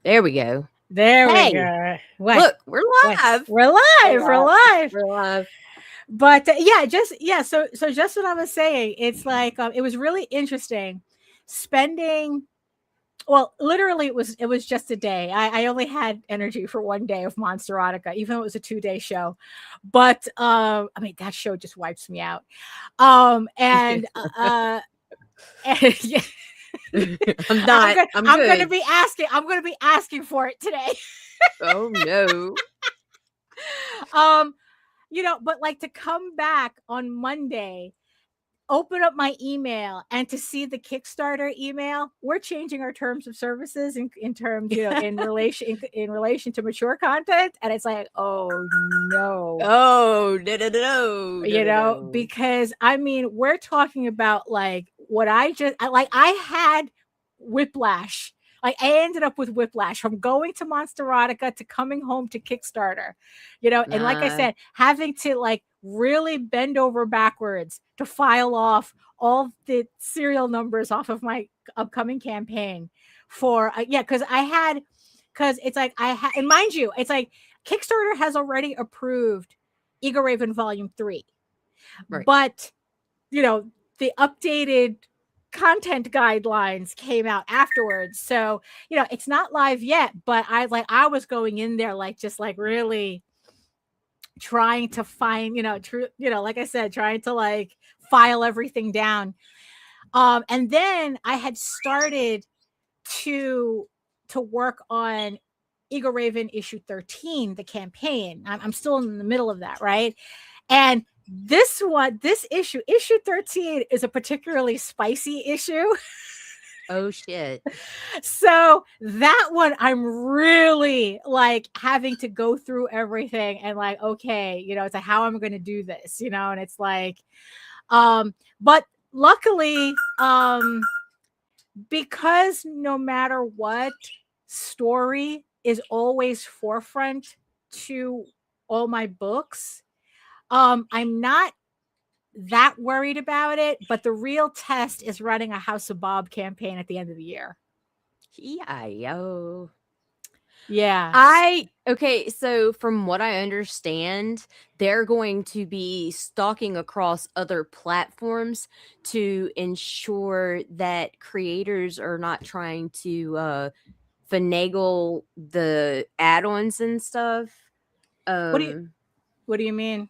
There we go. There we Hey, go. What? look, we're What? live. We're live. We're live. We're live. But so just what I was saying. It's like it was really interesting spending. Well, literally, it was just a day. I only had energy for one day of Monsterotica, even though it was a 2-day show. But I mean, that show just wipes me out. And yeah. I'm not. I'm gonna be asking for it today. Oh no. But like to come back on Monday, open up my email and to see the Kickstarter email, we're changing our terms of services in terms, in relation to mature content. And it's like, oh no. Because I mean, we're talking about like what I had whiplash. Like I ended up with whiplash from going to Monsterotica to coming home to Kickstarter, and like I said, having to like really bend over backwards to file off all the serial numbers off of my upcoming campaign for, because it's like and mind you, it's like Kickstarter has already approved Eagle Raven Volume 3, right. But, the updated content guidelines came out afterwards, so it's not live yet, but I was going in there just really trying to find like I said, trying to like file everything down, and then I had started to work on Eagle Raven issue 13, the campaign. I'm still in the middle of that, right? And this issue 13 is a particularly spicy issue. Oh shit. So that one I'm really like having to go through everything and like, okay, it's like, how am I going to do this? And it's like, but luckily, because no matter what, story is always forefront to all my books. I'm not that worried about it, but the real test is running a House of Bob campaign at the end of the year. E-I-O. Yeah. Okay, so from what I understand, they're going to be stalking across other platforms to ensure that creators are not trying to finagle the add-ons and stuff. What do you mean?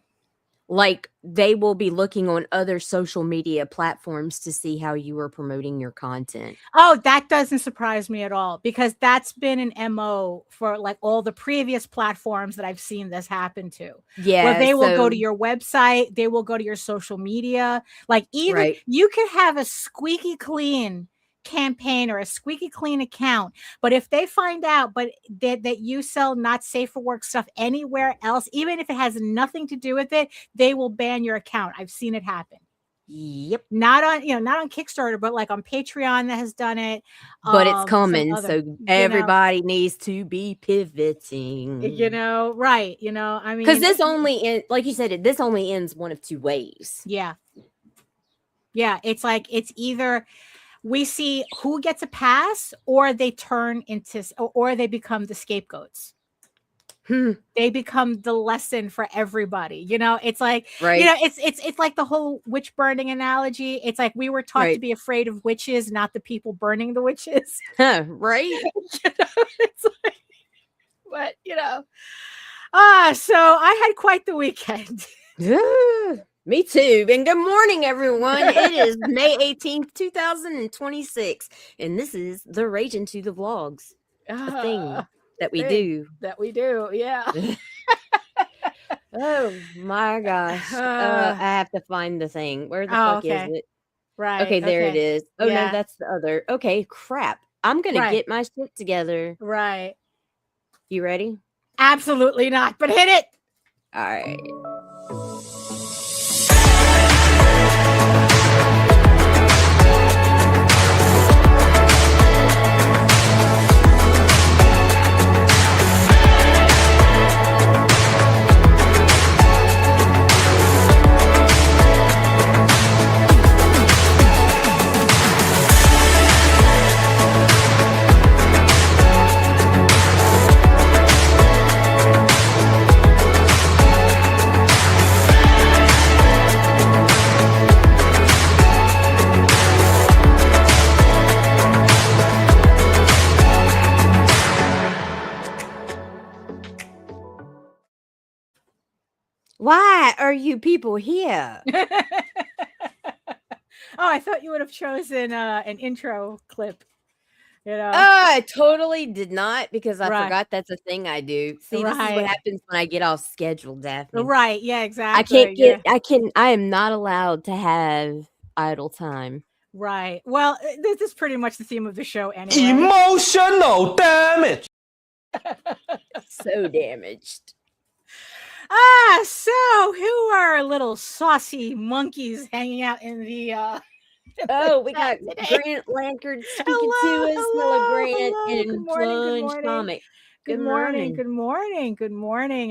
Like they will be looking on other social media platforms to see how you are promoting your content. Oh, that doesn't surprise me at all, because that's been an MO for like all the previous platforms that I've seen this happen to. Yeah. Where they will go to your website, they will go to your social media. Like even you can have a squeaky clean campaign or a squeaky clean account, but if they find out that you sell not safe for work stuff anywhere else, even if it has nothing to do with it, they will ban your account. I've seen it happen. Yep. Not on Kickstarter, but like on Patreon that has done it. But it's coming, so everybody needs to be pivoting. Right. I mean, because this only, like you said, this only ends one of two ways. Yeah. Yeah. It's like, it's either we see who gets a pass, or they turn into, or they become the scapegoats. They become the lesson for everybody. It's like, it's like the whole witch burning analogy. It's like we were taught to be afraid of witches, not the people burning the witches. Right. It's like, but so I had quite the weekend. Me too. And good morning, everyone. It is May 18th, 2026. And this is the Ragin to the Vlogs. A thing that we do. Yeah. Oh my gosh. I have to find the thing. Where the fuck is it? Right. Okay, there it is. Oh no, that's the other. Okay, crap. I'm going to get my shit together. Right. You ready? Absolutely not, but hit it. All right. Why are you people here? Oh, I thought you would have chosen an intro clip. You know, I totally did not because I Right. forgot that's a thing I do. See, this is what Right. happens when I get off schedule, Daphne. Right. Yeah, I exactly. can't get. I am not allowed to have idle time. Right. Well, this is pretty much the theme of the show anyway. Emotional damage. So damaged. So who are little saucy monkeys hanging out in the Oh, we got today? Grant Lankard speaking to us. Hello, Grant, and Plunge Comic. Good morning,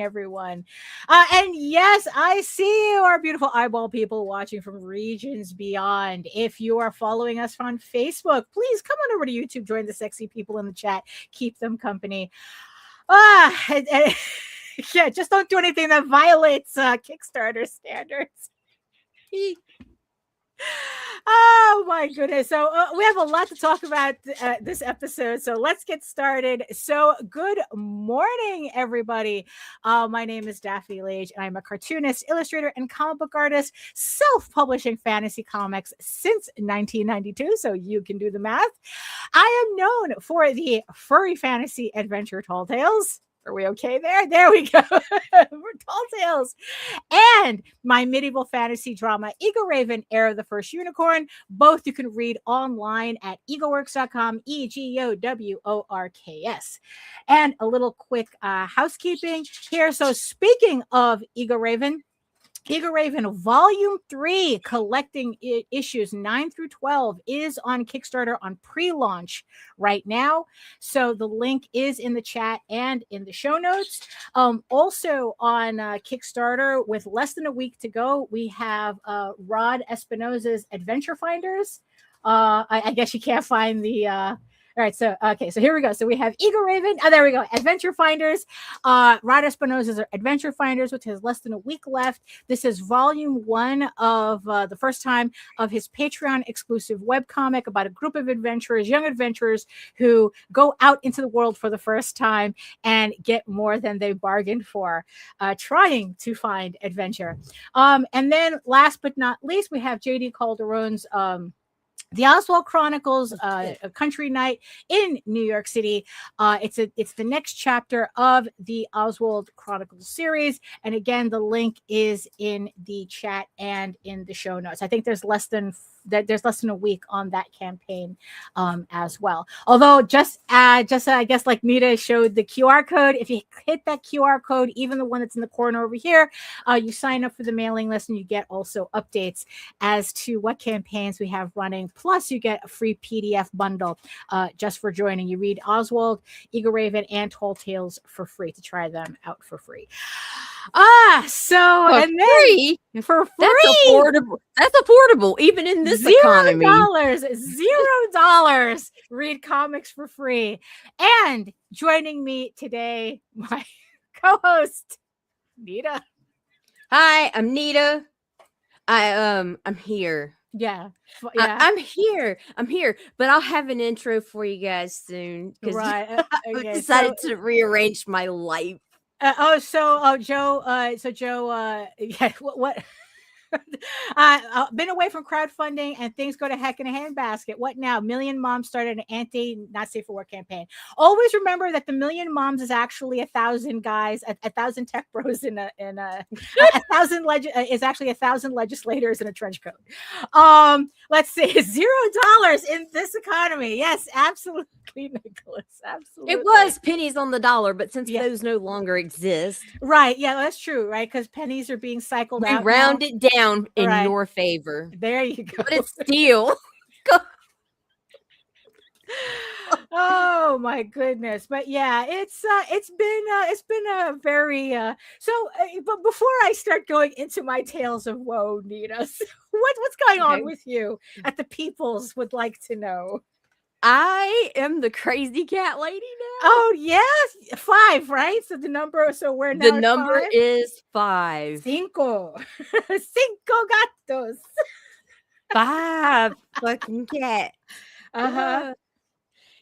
everyone. And yes, I see you, our beautiful eyeball people watching from regions beyond. If you are following us on Facebook, please come on over to YouTube, join the sexy people in the chat, keep them company. Yeah, just don't do anything that violates Kickstarter standards. Oh my goodness. So we have a lot to talk about this episode. So let's get started. So good morning, everybody. My name is Daphne Lage, and I'm a cartoonist, illustrator, and comic book artist, self-publishing fantasy comics since 1992. So you can do the math. I am known for the furry fantasy adventure Tall Tales. Are we okay there? There we go. We're Tall Tales. And my medieval fantasy drama, Eagle Raven, Heir of the First Unicorn. Both you can read online at eagleworks.com, EGOWORKS. And a little quick housekeeping here. So speaking of Eagle Raven Volume 3, collecting issues 9 through 12, is on Kickstarter on pre-launch right now. So the link is in the chat and in the show notes. Also on Kickstarter, with less than a week to go, we have Rod Espinosa's Adventure Finders. I guess you can't find the... All right, so here we go. So we have Eagle Raven. Oh, there we go. Adventure Finders. Rod Espinosa's Adventure Finders, which has less than a week left. This is volume 1 of the first time of his Patreon exclusive webcomic about a group of adventurers, young adventurers, who go out into the world for the first time and get more than they bargained for, trying to find adventure. And then last but not least, we have JD Calderon's The Oswald Chronicles, a country night in New York City. It's the next chapter of the Oswald Chronicles series, and again, the link is in the chat and in the show notes. I think there's less than a week on that campaign as well. Although just I guess like Nita showed the QR code. If you hit that QR code, even the one that's in the corner over here, you sign up for the mailing list and you get also updates as to what campaigns we have running. Plus, you get a free PDF bundle just for joining. You read Oswald, Eagle Raven, and Tall Tales for free to try them out for free. For free. That's affordable, even in this economy. $0. Read comics for free. And joining me today, my co-host, Nita. Hi, I'm Nita. I'm here. Yeah. I'm here, but I'll have an intro for you guys soon because I've decided to rearrange my life. Joe, yeah, what? Been away from crowdfunding and things go to heck in a handbasket. What now? Million Moms started an anti-not safe for work campaign. Always remember that the Million Moms is actually 1,000 guys, 1,000 tech bros in a 1,000 is actually 1,000 legislators in a trench coat. Let's see, $0 in this economy. Yes, absolutely, Nicholas. Absolutely. It was pennies on the dollar, but since those no longer exist, right? Yeah, that's true, right? Because pennies are being cycled out. We round it down in your favor. There you go. But it's still. Oh my goodness. But yeah, it's been a very but before I start going into my tales of woe, Nita, what's going on with you that the peoples would like to know? I am the crazy cat lady now. Oh yes, 5, right? So the number we're now the number 5? is 5. Cinco gatos. 5 fucking cat.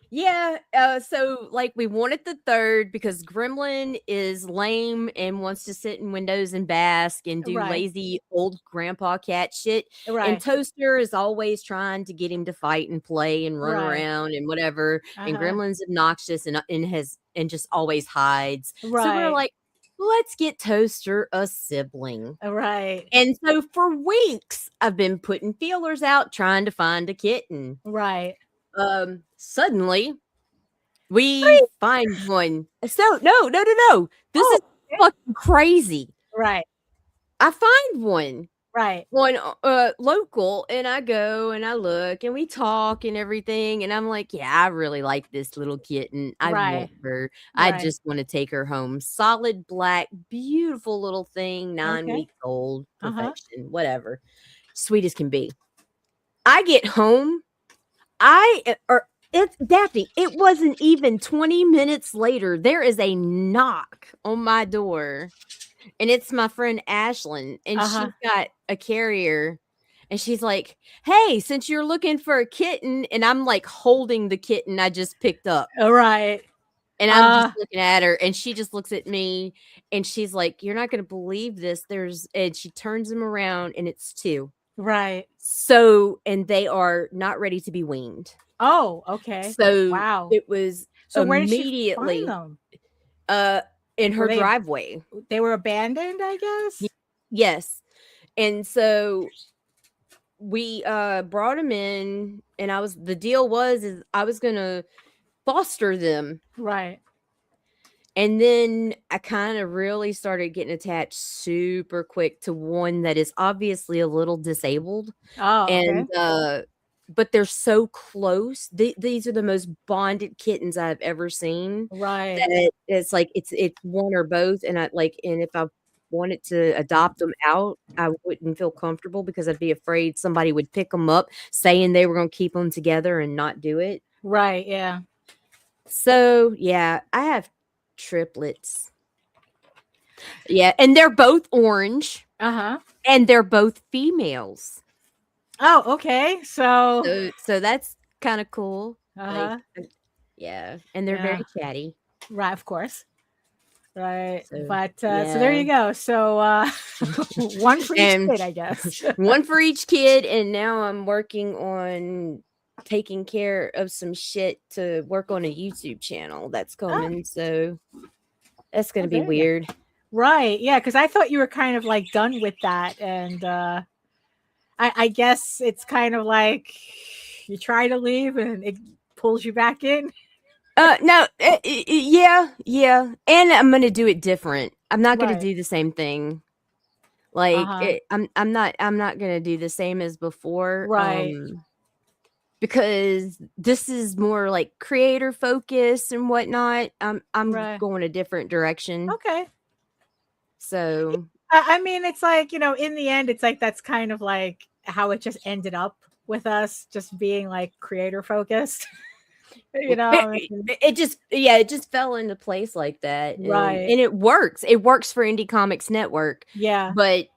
Yeah, so, like, we wanted the 3rd because Gremlin is lame and wants to sit in windows and bask and do Right. lazy old grandpa cat shit, and Right. Toaster is always trying to get him to fight and play and run Right. around and whatever, and Uh-huh. Gremlin's obnoxious and just always hides. So we're Right. like, "Let's get Toaster a sibling." Right. And so for weeks, I've been putting feelers out trying to find a kitten. Right. Suddenly we find one. So no, no, no, no. This Oh, is okay. fucking crazy. Right. I find one Right. local, and I go and I look and we talk and everything, and I'm like, yeah, I really like this little kitten. I Right. want her. I Right. just want to take her home. Solid black, beautiful little thing, 9 Okay. weeks old, Uh-huh. perfection, whatever. Sweet as can be. I get home. It's Daphne. It wasn't even 20 minutes later. There is a knock on my door, and it's my friend Ashlyn, and Uh-huh. she's got a carrier, and she's like, "Hey, since you're looking for a kitten," and I'm like holding the kitten I just picked up, Right. and I'm just Uh, looking at her, and she just looks at me, and she's like, "You're not gonna believe this." And she turns him around, and it's 2. right. So, and they are not ready to be weaned. Oh, okay. So Wow. it was So where did she find immediately them? uh in her Were driveway. they were abandoned, I Y- guess? Yes. And so we brought him in, and the deal was is I was going to foster them. Right. And then I kind of really started getting attached super quick to one that is obviously a little disabled. Oh, okay. And but they're so close. These are the most bonded kittens I've ever seen. Right. That it's like it's one or both, and if I wanted to adopt them out, I wouldn't feel comfortable because I'd be afraid somebody would pick them up, saying they were going to keep them together and not do it. Right. Yeah. So yeah, I have triplets. Yeah, and they're both orange, Uh-huh. and they're both females. Oh, okay. So, So that's kind of cool. Like, uh-huh. yeah, and they're Yeah. very chatty. Right, of course. Right. So But so there yeah, you go. So one for each and kid, I guess. one for each kid. And now I'm working on taking care of some shit to work on a YouTube channel that's Oh, coming. So that's gonna be there you go. weird. Right. Yeah, because I thought you were kind of like done with that. And I guess it's kind of like you try to leave and it pulls you back in. No, yeah, and I'm gonna do it different. I'm not gonna Right. do the same thing. Like Uh-huh. I'm not gonna do the same as before. Right. Because this is more like creator focus and whatnot. I'm Right. going a different direction. Okay. So I mean, it's like, in the end, it's like that's kind of like how it just ended up with us just being like creator focused. I mean, it just fell into place like that. right. And it works. It works for Indie Comics Network, Yeah. but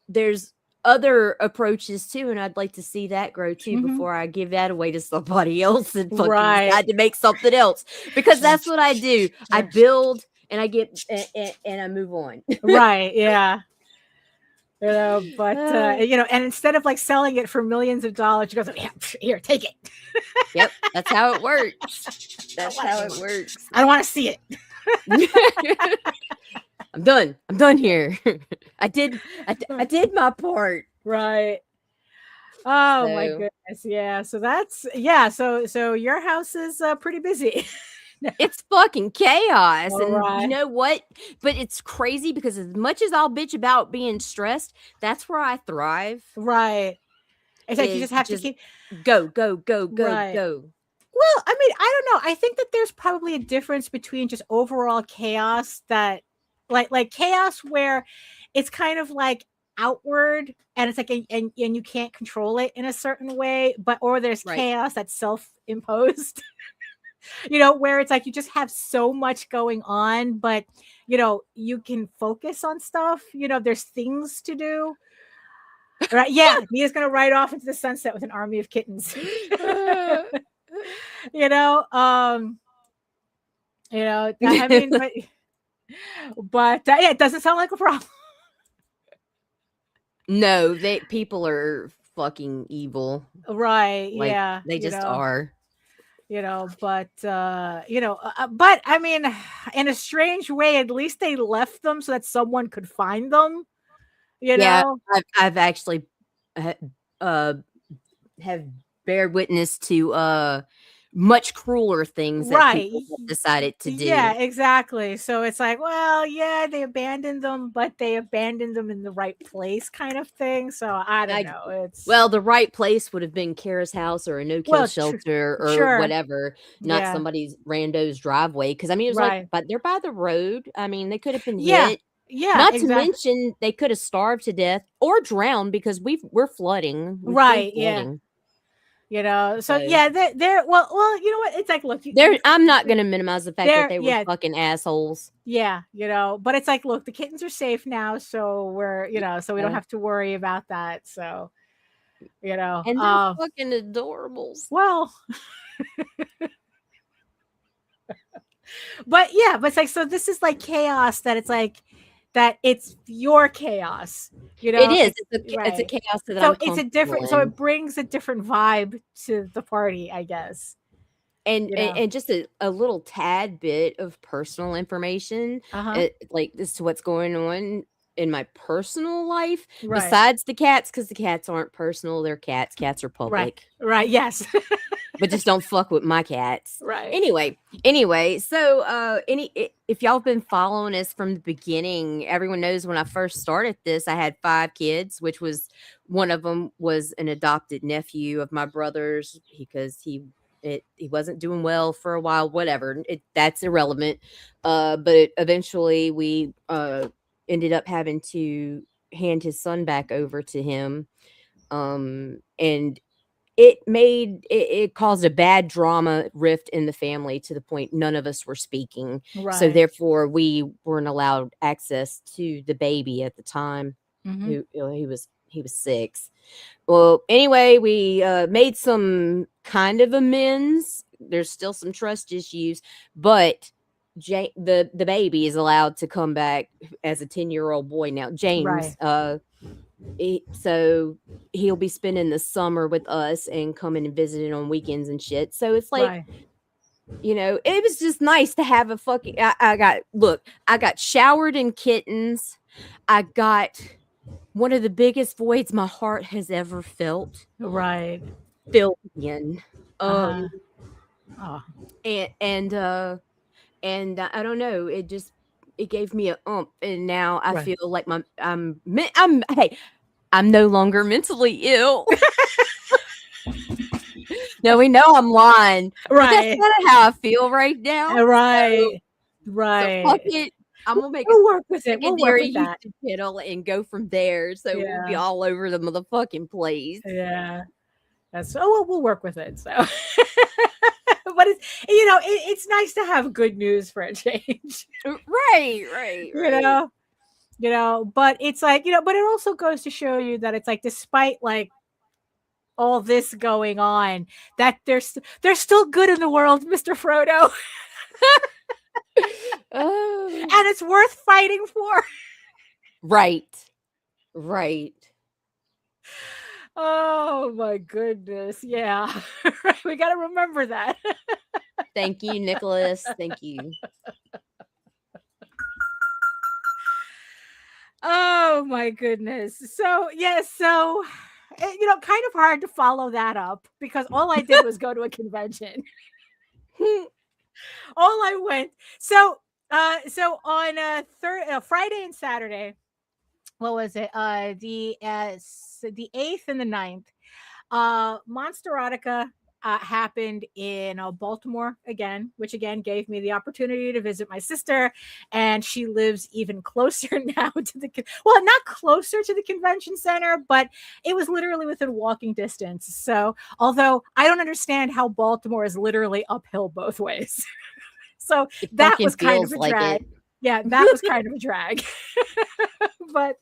there's other approaches too, and I'd like to see that grow too Mhm. before I give that away to somebody else and fucking Right. decide to make something else, because that's what I do. I build and I get and I move on. Right. Yeah. But and instead of like selling it for millions of dollars, you go, yeah, here, take it. Yep, that's how it works. That's how it works. I don't want to see it. I'm done. I'm done here. I did my part. Right. Oh my So goodness. Yeah. So that's So your house is pretty busy. it's fucking chaos. All And right. you know what? But it's crazy because as much as I'll bitch about being stressed, that's where I thrive. Right. It's like you Is just have to just keep. go, Right. go. Well, I mean, I don't know. I think that there's probably a difference between just overall chaos that like chaos where it's kind of like outward and it's like and you can't control it in a certain way, or there's Right. chaos that's self-imposed. Where it's like you just have so much going on, but you can focus on stuff. There's things to do. Right? Yeah, Mia's gonna ride off into the sunset with an army of kittens. you know, I mean, but yeah, it doesn't sound like a problem. No, people are fucking evil. Right. Like, Yeah. they just are. But but I mean, in a strange way, at least they left them so that someone could find them. Yeah, I've actually have bared witness to much crueler things that people have decided to do. Yeah, exactly. So it's like, well, yeah, they abandoned them, but they abandoned them in the right place, kind of thing. So I don't know. Well, the right place would have been Kara's house or a no-kill shelter or whatever, not somebody's rando's driveway. Because I mean, it was like, but they're by the road. I mean, they could have been hit. Yeah, not to mention they could have starved to death or drowned because we're flooding. Right. Yeah. So yeah, they're well, you know what? It's like, look, I'm not gonna minimize the fact that they were fucking assholes. Yeah, but it's like, look, the kittens are safe now, so we're, so we don't have to worry about that. So, and they're fucking adorables. Well, but yeah, but it's like, so this is like chaos that it's like that it's your chaos, it is. It's a chaos that so it's a different. So it brings a different vibe to the party, I guess. And just a little tad bit of personal information, like as to what's going on in my personal life, besides the cats, because the cats aren't personal. They're cats. Cats are public. Right. Yes. But just don't fuck with my cats. Right. Anyway, so if y'all have been following us from the beginning, everyone knows when I first started this, I had 5 kids, which was one of them was an adopted nephew of my brother's because he wasn't doing well for a while, whatever. That's irrelevant. But eventually we ended up having to hand his son back over to him. And it caused a bad drama rift in the family to the point none of us were speaking. Right. So therefore we weren't allowed access to the baby at the time. Who he was 6. Well, anyway, we made some kind of amends. There's still some trust issues, but the baby is allowed to come back as a 10-year-old boy now. James, so he'll be spending the summer with us and coming and visiting on weekends and shit. So it's like, it was just nice to have a fucking. I got showered in kittens. I got one of the biggest voids my heart has ever felt. Right. Filled in. And I don't know. It gave me a and now I feel like I'm no longer mentally ill. No, we know I'm lying. Right. That's kind of how I feel right now. Right. So fuck it. I'm gonna make we'll work with it. We'll work with that. Piddle and go from there. So we'll be all over the motherfucking place. Yeah. We'll work with it. So but it's nice to have good news for a change. Right. But it's like, but it also goes to show you that it's like, despite like all this going on, that there's still good in the world, Mr. Frodo. And it's worth fighting for. Right. Oh my goodness. Yeah. We got to remember that. Thank you, Nicholas. Thank you. Oh my goodness. So kind of hard to follow that up because all I did was go to a convention. All I went. So on Friday and Saturday, what was it? The 8th and the 9th, Monsterotica happened in Baltimore again, which again gave me the opportunity to visit my sister, and she lives even closer now to not closer to the convention center, but it was literally within walking distance. So although I don't understand how Baltimore is literally uphill both ways. So that was kind of a drag. Yeah, that was kind of a drag. but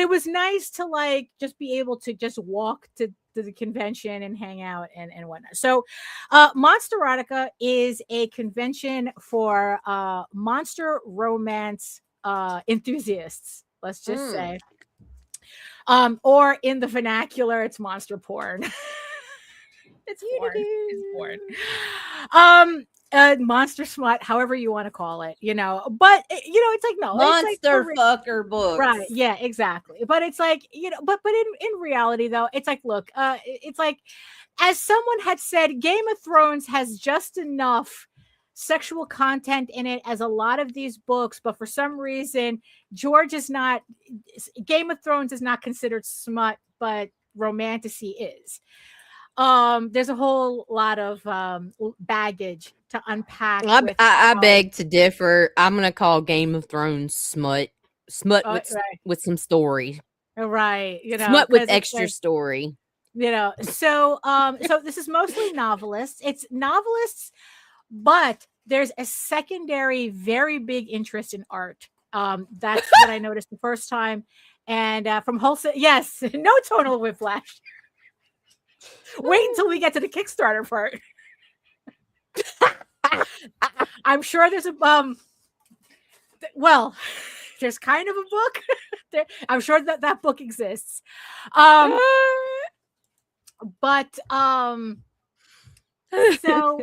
it was nice to like just be able to just walk to the convention and hang out and whatnot. So Monsterotica is a convention for monster romance enthusiasts, let's just say. Or in the vernacular, it's monster porn. It's porn. It's porn. Monster smut, however you want to call it, but it's like, no, monster it's like, fucker books, right? Yeah, exactly. But it's like, but in reality though, it's like, look, it's like, as someone had said, Game of Thrones has just enough sexual content in it as a lot of these books, but for some reason Game of Thrones is not considered smut, but romantasy is. There's a whole lot of baggage to unpack. I beg to differ. I'm gonna call Game of Thrones smut with some story, right? Smut with extra story. So this is mostly novelists. It's novelists, but there's a secondary, very big interest in art. That's what I noticed the first time, and from wholesale, yes, no tonal whiplash. Wait until we get to the Kickstarter part. I'm sure there's a there's kind of a book. I'm sure that book exists. But so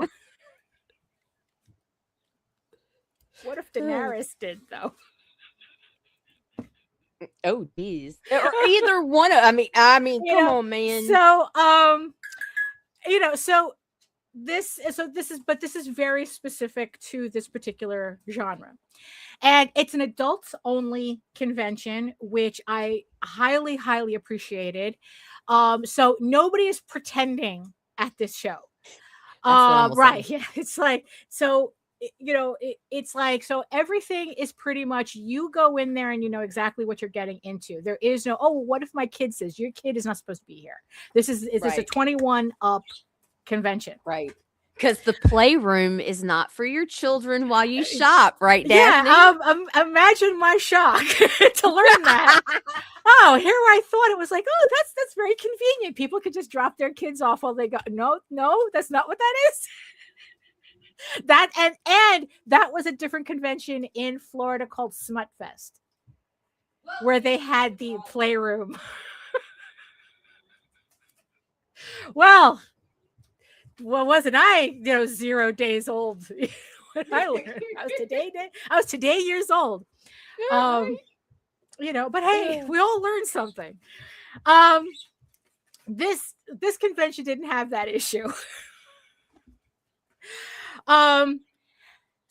what if Daenerys did though? Oh geez. Or either one of, I mean come on, man. So so this is very specific to this particular genre. And it's an adults only convention, which I highly, highly appreciated. So nobody is pretending at this show. Right. Saying. Yeah. It's like, so it's like, so everything is pretty much, you go in there and you know exactly what you're getting into. There is no, what if my kid says, your kid is not supposed to be here? This is a 21 up convention, right? Because the playroom is not for your children while you shop, right, Daphne? Yeah, imagine my shock to learn that. Here I thought it was like, that's very convenient. People could just drop their kids off while they go. No, that's not what that is. That and that was a different convention in Florida called Smut Fest, where they had the playroom. Well, wasn't I, 0 days old when I learned? I was today years old. But hey, we all learned something. This convention didn't have that issue.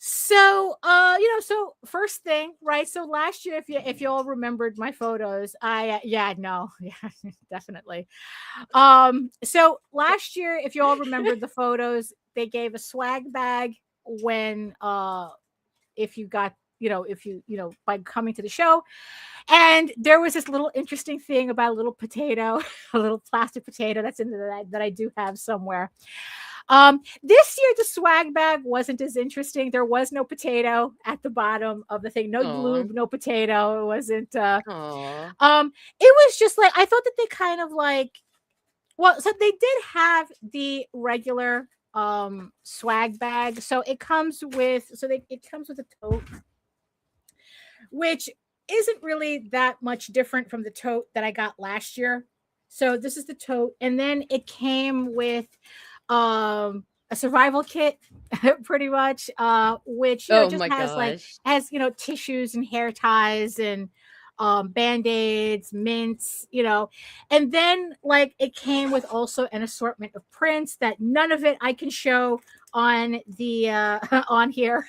So first thing, right? So last year, if you all remembered my photos, definitely. So last year, if you all remembered the photos, they gave a swag bag when, if you got, by coming to the show. And there was this little interesting thing about a little potato, a little plastic potato that's in that I do have somewhere. This year the swag bag wasn't as interesting. There was no potato at the bottom of the thing. No lube, no potato. It wasn't it was just like, I thought that they kind of like, so they did have the regular swag bag. So it comes with a tote, which isn't really that much different from the tote that I got last year. So this is the tote, and then it came with a survival kit, pretty much, which has tissues and hair ties and band-aids, mints, and then like it came with also an assortment of prints that none of it I can show on the on here.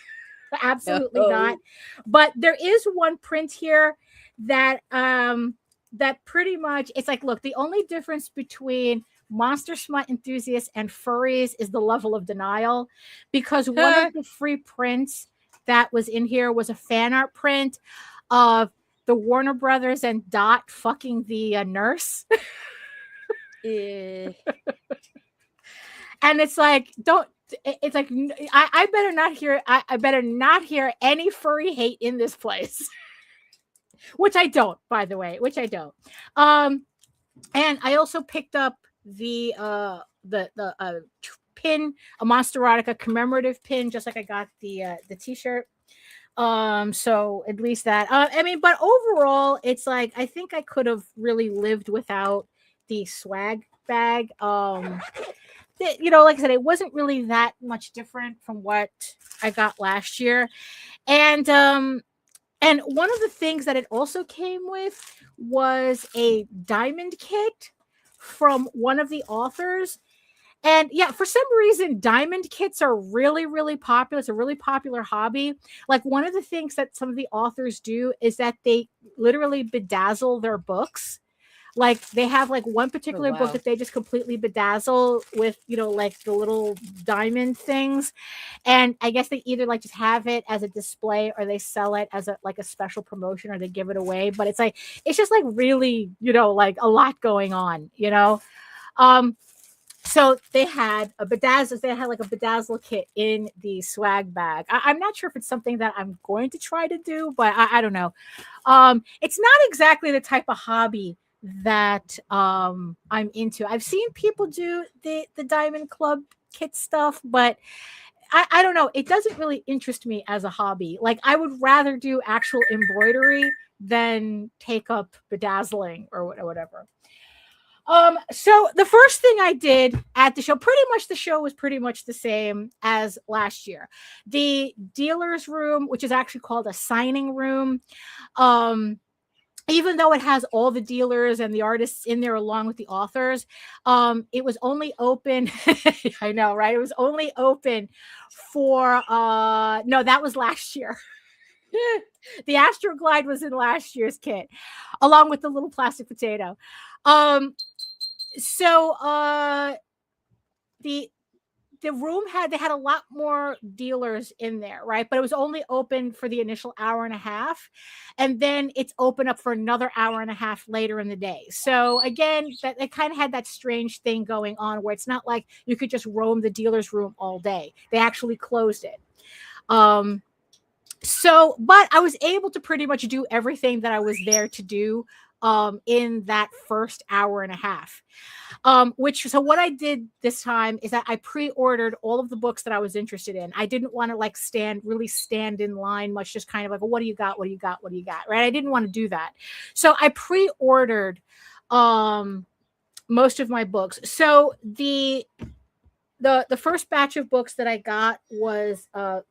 Absolutely not. But there is one print here that that pretty much, it's like, look, the only difference between monster smut enthusiasts and furries is the level of denial, because one of the free prints that was in here was a fan art print of the Warner Brothers and Dot fucking the nurse. And it's like, don't it's like I better not hear I better not hear any furry hate in this place. Which I don't, by the way, which I don't. And I also picked up the pin, a Monsterotica commemorative pin, just like I got the t-shirt. So at least that. I mean, but overall, it's like I think I could have really lived without the swag bag. You know, like I said, it wasn't really that much different from what I got last year. And one of the things that it also came with was a diamond kit from one of the authors. And yeah, for some reason, diamond kits are really, really popular. It's a really popular hobby. Like one of the things that some of the authors do is that they literally bedazzle their books. Like they have like one particular book that they just completely bedazzle with, you know, like the little diamond things. And I guess they either like just have it as a display or they sell it as a like a special promotion or they give it away. But it's like it's just like really, you know, like a lot going on, you know. So they had a bedazzle, they had like a bedazzle kit in the swag bag. I'm not sure if it's something that I'm going to try to do, but I don't know. It's not exactly the type of hobby that I'm into. I've seen people do the Diamond Club kit stuff, but I don't know. It doesn't really interest me as a hobby. Like I would rather do actual embroidery than take up bedazzling or whatever. So the first thing I did at the show, pretty much the show was pretty much the same as last year. The dealer's room, which is actually called a signing room, even though it has all the dealers and the artists in there along with the authors, it was only open. I know, right? It was only open for no, that was last year. The Astroglide was in last year's kit, along with the little plastic potato. So the room had a lot more dealers in there, right? But it was only open for the initial hour and a half, and then it's open up for another hour and a half later in the day. So again, that it kind of had that strange thing going on where it's not like you could just roam the dealer's room all day. They actually closed it. So, but I was able to pretty much do everything that I was there to do in that first hour and a half. So what I did this time is that I pre-ordered all of the books that I was interested in. I didn't want to like stand in line much, just kind of like, well, what do you got? What do you got? What do you got? Right. I didn't want to do that. So I pre-ordered most of my books. So the first batch of books that I got was the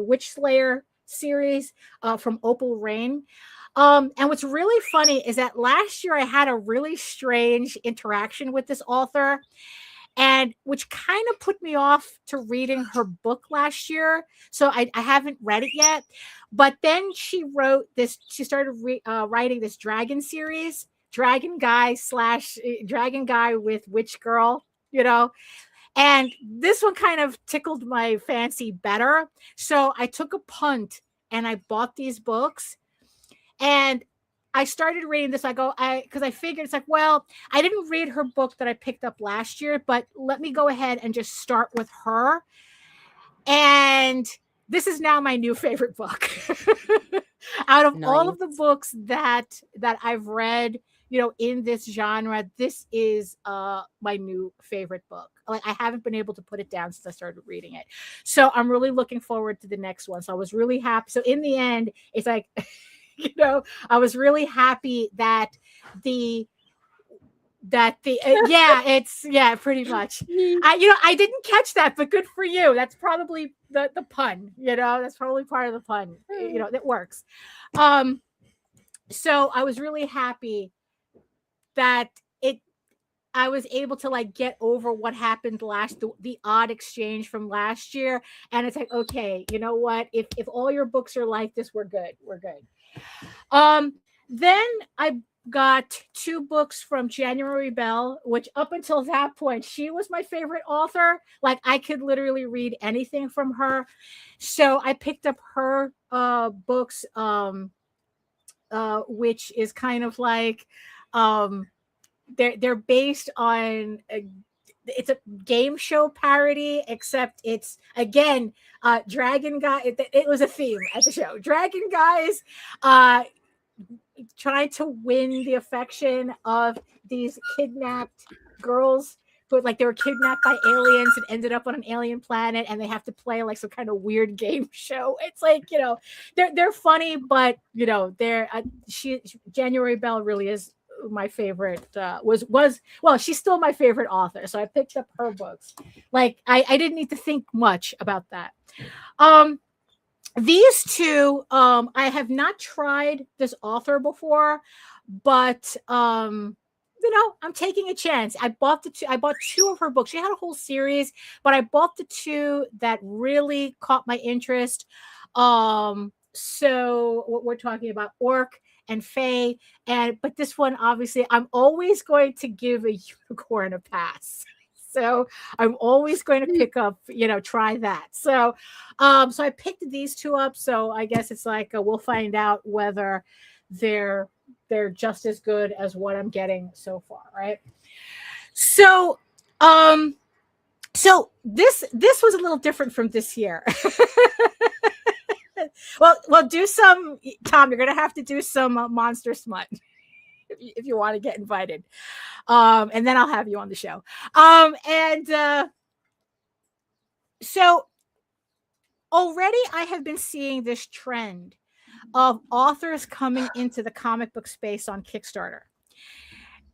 Witch Slayer series from Opal Rain. And what's really funny is that last year I had a really strange interaction with this author, and which kind of put me off to reading her book last year. So I haven't read it yet. But then she started writing this dragon series, Dragon Guy with Witch Girl, you know. And this one kind of tickled my fancy better. So I took a punt and I bought these books. And I started reading this. Because I figured it's like, well, I didn't read her book that I picked up last year, but let me go ahead and just start with her. And this is now my new favorite book. Out of all of the books that I've read, you know, in this genre, this is my new favorite book. Like I haven't been able to put it down since I started reading it. So I'm really looking forward to the next one. So I was really happy. So in the end, it's like, you know, I was really happy that pretty much. I didn't catch that, but good for you. That's probably the pun, you know, that's probably part of the pun, you know, that works. So I was really happy that I was able to like get over what happened the odd exchange from last year. And it's like, okay, you know what? If all your books are like this, we're good. We're good. Then I got 2 books from January Bell, which up until that point, she was my favorite author. Like I could literally read anything from her. So I picked up her books, which is kind of like, they're based on it's a game show parody, except it's again dragon guy. It was a theme at the show. Dragon guys trying to win the affection of these kidnapped girls who like they were kidnapped by aliens and ended up on an alien planet, and they have to play like some kind of weird game show. It's like, you know, they're funny, but you know, they're January Bell really is my favorite. Well, she's still my favorite author, so I picked up her books. Like I didn't need to think much about that. These two, I have not tried this author before, but you know, I'm taking a chance. I bought two of her books. She had a whole series, but I bought the two that really caught my interest. So what we're talking about, Orc and Fae, but this one, obviously, I'm always going to give a unicorn a pass. So I'm always going to pick up, you know, try that. So, so I picked these two up. So I guess it's like we'll find out whether they're just as good as what I'm getting so far, right? So, so this was a little different from this year. well, do some, Tom. You're gonna have to do some monster smut if you want to get invited, and then I'll have you on the show. So already I have been seeing this trend of authors coming into the comic book space on Kickstarter.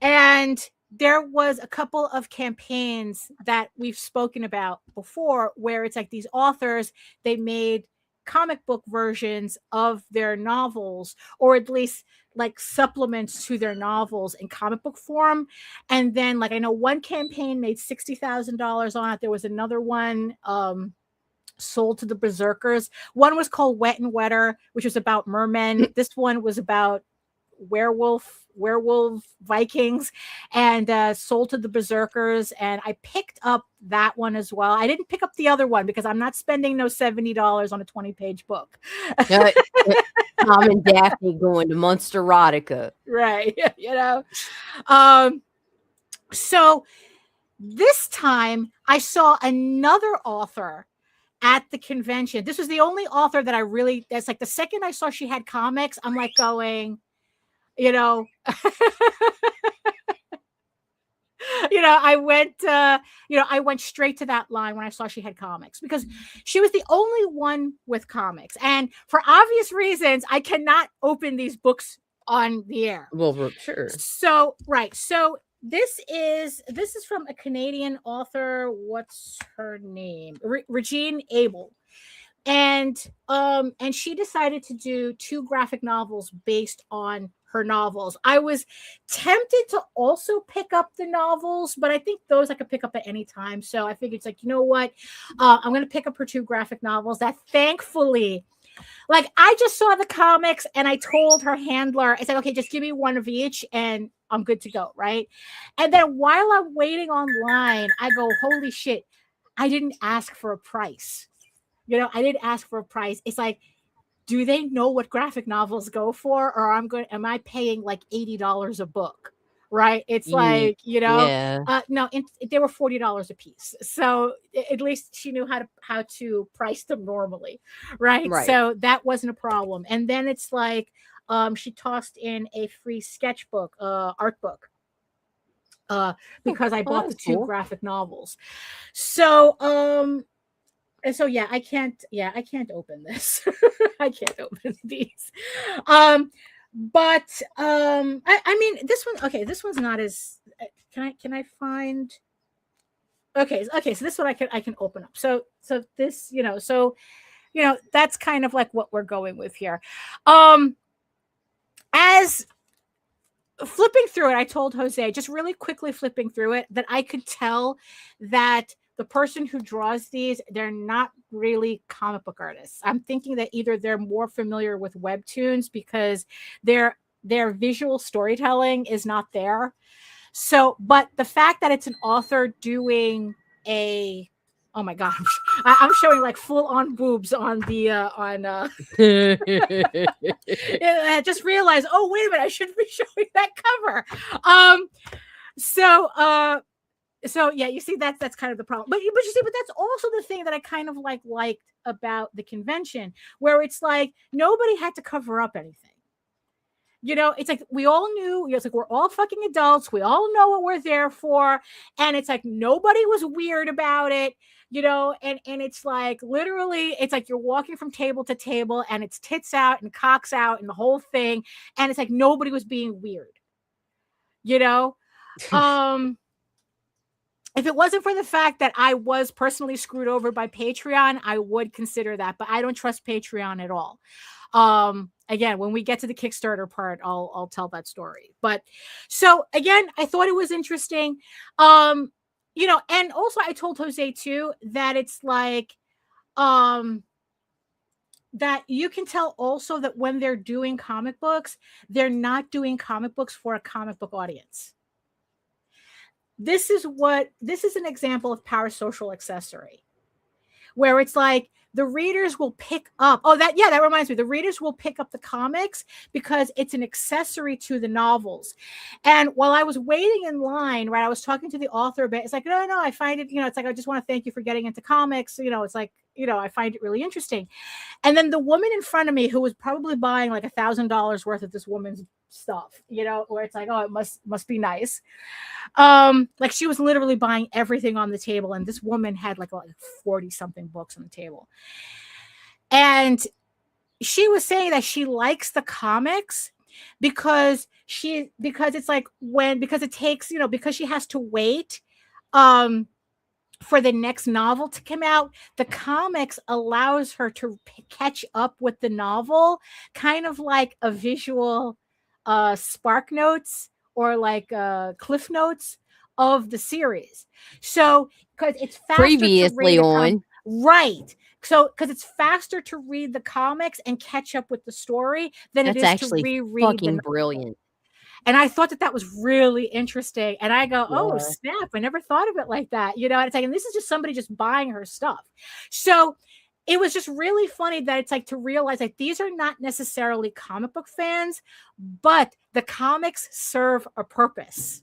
And there was a couple of campaigns that we've spoken about before where it's like these authors, they made comic book versions of their novels, or at least like supplements to their novels in comic book form. And then like I know one campaign made $60,000 on it. There was another one sold to the Berserkers. One was called Wet and Wetter, which was about mermen. This one was about werewolf Vikings, and sold to the Berserkers. And I picked up that one as well. I didn't pick up the other one because I'm not spending no $70 on a 20-page book. Tom and Daphne going to Monsterotica. Right. You know, so this time I saw another author at the convention. This was the only author that that's like the second I saw she had comics, I'm like going, you know, you know, I went straight to that line when I saw she had comics, because she was the only one with comics. And for obvious reasons, I cannot open these books on the air. Well, for sure. So, right. So this is from a Canadian author. What's her name? Ragin Abel. And she decided to do 2 graphic novels based on her novels. I was tempted to also pick up the novels, but I think those I could pick up at any time. So I figured it's like, you know what? I'm going to pick up her 2 graphic novels that thankfully, like I just saw the comics and I told her handler, I said, okay, just give me 1 of each and I'm good to go. Right. And then while I'm waiting online, I go, holy shit, I didn't ask for a price. You know, I didn't ask for a price. It's like, do they know what graphic novels go for? Or am I paying like $80 a book? Right. It's like, you know, yeah. No, they were $40 a piece. So at least she knew how to price them normally. Right. So that wasn't a problem. And then it's like, she tossed in a free sketchbook, art book, because I bought the 2 graphic novels. So, and so, yeah, I can't open this. I can't open these. But I mean, this one, okay, this one's not as, can I find, okay. So this one I can open up. So this, you know, that's kind of like what we're going with here. As flipping through it, I told Jose, just really quickly flipping through it, that I could tell that the person who draws these, they're not really comic book artists. I'm thinking that either they're more familiar with webtoons because their visual storytelling is not there. So, but the fact that it's an author doing oh my God, I'm showing like full on boobs on the, I just realized, oh, wait a minute, I shouldn't be showing that cover. So yeah, you see that's kind of the problem. But you see, but that's also the thing that I kind of liked about the convention, where it's like nobody had to cover up anything. You know, it's like we all knew, it's like we're all fucking adults. We all know what we're there for. And it's like nobody was weird about it, you know, and it's like literally, it's like you're walking from table to table and it's tits out and cocks out and the whole thing. And it's like nobody was being weird, you know? If it wasn't for the fact that I was personally screwed over by Patreon, I would consider that, but I don't trust Patreon at all. Again, when we get to the Kickstarter part, I'll tell that story. But so again, I thought it was interesting. You know, and also I told Jose too that it's like that you can tell also that when they're doing comic books, they're not doing comic books for a comic book audience. This is an example of Power Social Accessory, where it's like the readers will pick up. Oh, that reminds me. The readers will pick up the comics because it's an accessory to the novels. And while I was waiting in line, right, I was talking to the author a bit. It's like, no, I find it, you know, it's like, I just want to thank you for getting into comics. You know, it's like, you know, I find it really interesting. And then the woman in front of me, who was probably buying like $1,000 worth of this woman's stuff, you know, where it's like, oh, it must be nice. Like she was literally buying everything on the table, and this woman had like 40 something books on the table. And she was saying that she likes the comics because it's like because it takes, you know, because she has to wait for the next novel to come out, the comics allows her to catch up with the novel, kind of like a visual spark notes or like cliff notes of the series. So because it's faster previously to read on, right? So because it's faster to read the comics and catch up with the story than that's it is actually to reread fucking the brilliant. And I thought that was really interesting. And I go, oh, Yeah. snap. I never thought of it like that. You know, and it's like, and this is just somebody just buying her stuff. So it was just really funny that it's like to realize that these are not necessarily comic book fans, but the comics serve a purpose.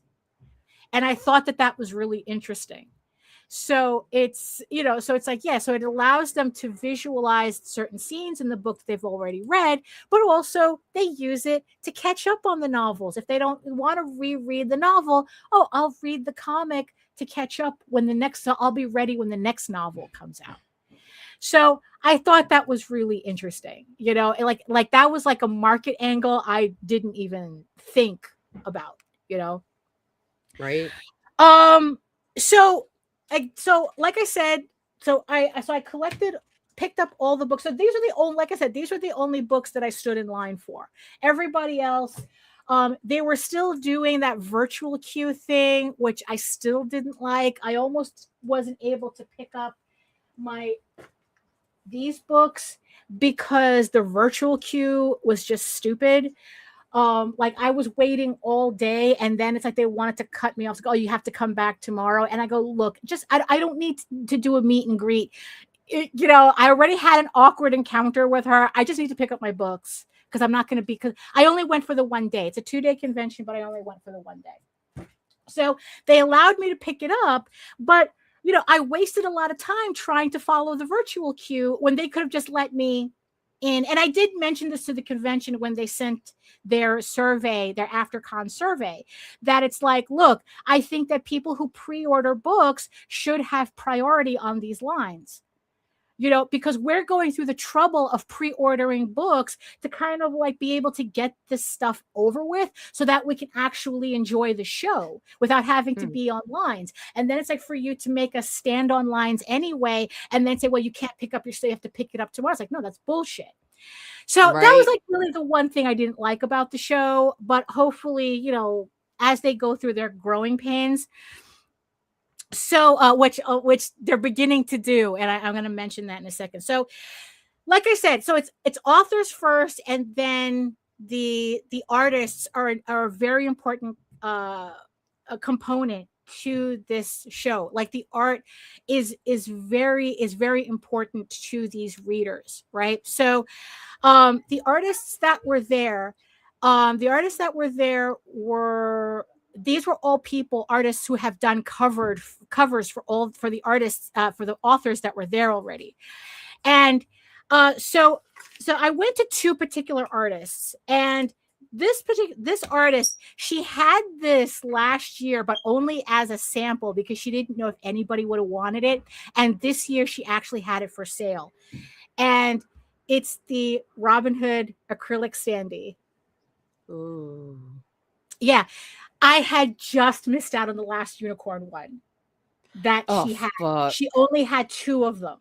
And I thought that was really interesting. So it's, you know, so it's like, yeah, so it allows them to visualize certain scenes in the book they've already read, but also they use it to catch up on the novels. If they don't want to reread the novel, oh, I'll read the comic to catch up I'll be ready when the next novel comes out. So I thought that was really interesting, you know, like that was like a market angle I didn't even think about, you know? Right. So like I said, I picked up all the books. So these are the only, like I said, these were the only books that I stood in line for. Everybody else, they were still doing that virtual queue thing, which I still didn't like. I almost wasn't able to pick up these books because the virtual queue was just stupid. Like I was waiting all day, and then it's like they wanted to cut me off. Like, oh, you have to come back tomorrow. And I go, look, I don't need to do a meet and greet. You know, I already had an awkward encounter with her. I just need to pick up my books because I'm not going to because I only went for the one day. It's a 2-day convention, but I only went for the one day. So they allowed me to pick it up, but you know, I wasted a lot of time trying to follow the virtual queue when they could have just let me in. And I did mention this to the convention when they sent their survey, their AfterCon survey, that it's like, look, I think that people who pre-order books should have priority on these lines. You know, because we're going through the trouble of pre-ordering books to kind of like be able to get this stuff over with so that we can actually enjoy the show without having to be on lines. And then it's like for you to make us stand on lines anyway and then say, well, you can't pick up your stuff, you have to pick it up tomorrow. It's like, no, that's bullshit. So that was like really the one thing I didn't like about the show. But hopefully, you know, as they go through their growing pains, so which they're beginning to do, and I'm going to mention that in a second. So like I said, so it's authors first, and then the artists are a very important a component to this show. Like the art is very important to these readers, right? So the artists that were there were these were all artists who have done covers for the artists, for the authors that were there already. And so I went to two particular artists, and this artist, she had this last year, but only as a sample because she didn't know if anybody would have wanted it. And this year she actually had it for sale. And it's the Robin Hood acrylic standee. Ooh. Yeah. I had just missed out on the last unicorn one that she had. Fuck. She only had two of them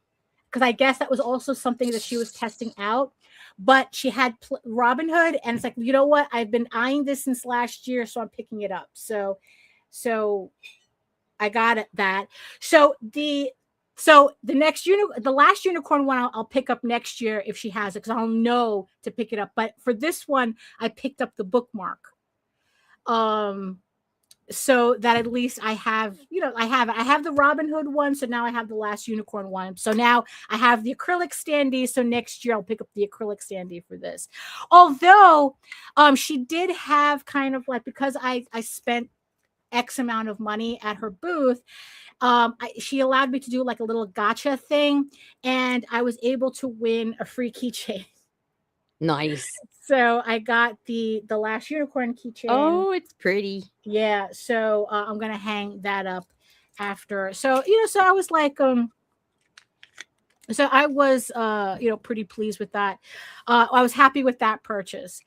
because I guess that was also something that she was testing out. But she had Robin Hood, and it's like, you know what? I've been eyeing this since last year, so I'm picking it up. So I got that. So the next the last unicorn one I'll pick up next year if she has it, because I'll know to pick it up. But for this one, I picked up the bookmark. So that at least I have, I have the Robin Hood one. So now I have the last unicorn one. So now I have the acrylic standee. So next year I'll pick up the acrylic standee for this. Although, she did have kind of like, because I spent X amount of money at her booth, she allowed me to do like a little gotcha thing, and I was able to win a free keychain. Nice. So I got the last unicorn keychain. Oh, it's pretty. Yeah. So I'm gonna hang that up after. So so I was like, so I was pretty pleased with that. I was happy with that purchase.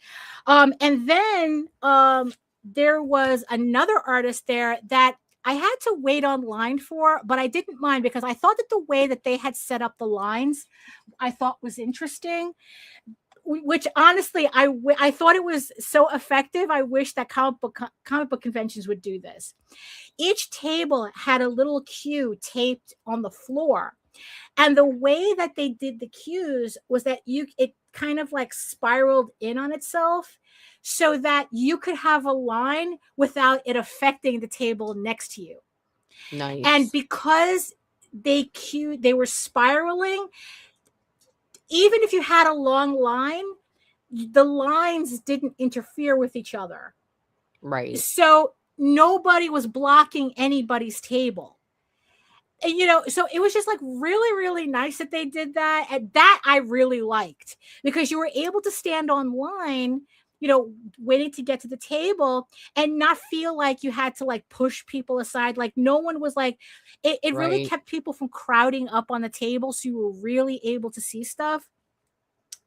And then there was another artist there that I had to wait online for, but I didn't mind because I thought that the way that they had set up the lines, I thought was interesting. Which honestly, I thought it was so effective. I wish that comic book conventions would do this. Each table had a little cue taped on the floor, and the way that they did the cues was that it kind of like spiraled in on itself, so that you could have a line without it affecting the table next to you. Nice. And because they were spiraling. Even if you had a long line, the lines didn't interfere with each other. Right. So nobody was blocking anybody's table. And, so it was just like really, really nice that they did that. And that I really liked, because you were able to stand online, waiting to get to the table and not feel like you had to like push people aside. Like no one was like, it really kept people from crowding up on the table. So you were really able to see stuff.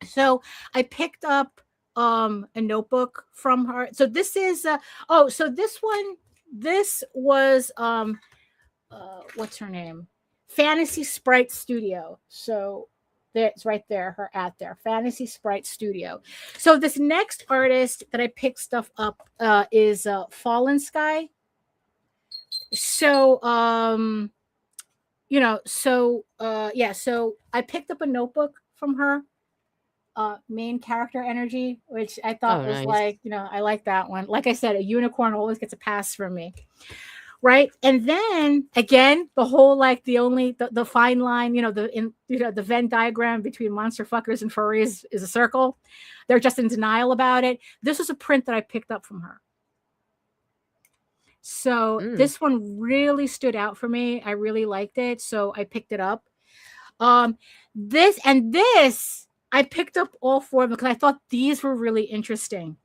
So I picked up a notebook from her. So this is, so this was, what's her name? Fantasy Sprite Studio. So it's right there, her at there, Fantasy Sprite Studio. So this next artist that I picked stuff up is Fallen Sky. So so I picked up a notebook from her, main character energy, which I thought was nice. Like, I like that one. Like I said, a unicorn always gets a pass from me. Right. And then again, the whole like the fine line, the Venn diagram between monster fuckers and furries is a circle. They're just in denial about it. This was a print that I picked up from her. So this one really stood out for me. I really liked it. So I picked it up. This I picked up all four of them because I thought these were really interesting.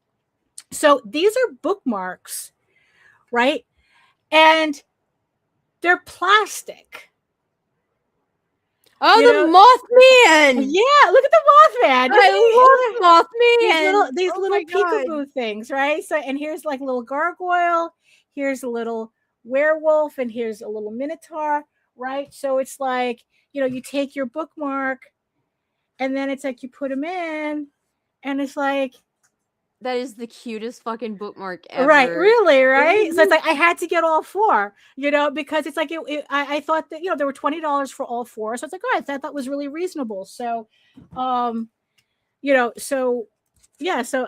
So these are bookmarks, right? And they're plastic. Oh, the Mothman! Yeah, look at the Mothman. I love Mothman. These little peekaboo things, right? So, and here's like a little gargoyle. Here's a little werewolf, and here's a little minotaur, right? So it's like, you take your bookmark, and then it's like you put them in, and it's like, that is the cutest fucking bookmark ever. Right, really, right? So it's like I had to get all four, because it's like I thought that there were $20 for all four, so it's like, oh, I thought that was really reasonable. So, so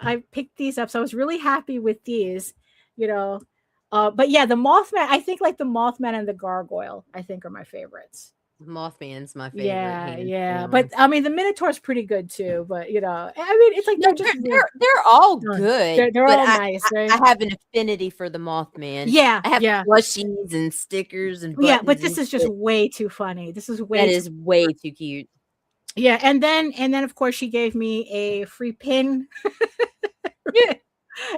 I picked these up. So I was really happy with these, but yeah, the Mothman. I think like the Mothman and the Gargoyle, I think, are my favorites. Mothman's my favorite. Yeah, hands yeah. down. But I mean, the Minotaur's pretty good too. But you know, I mean, it's like No, they're just they're all done. good. They're but all nice, right? I have an affinity for the Mothman. Yeah, I have yeah. plushies and stickers and buttons. Yeah, but this and is just shit. way too funny. This is way That too is way too cute. Yeah, and then of course she gave me a free pin.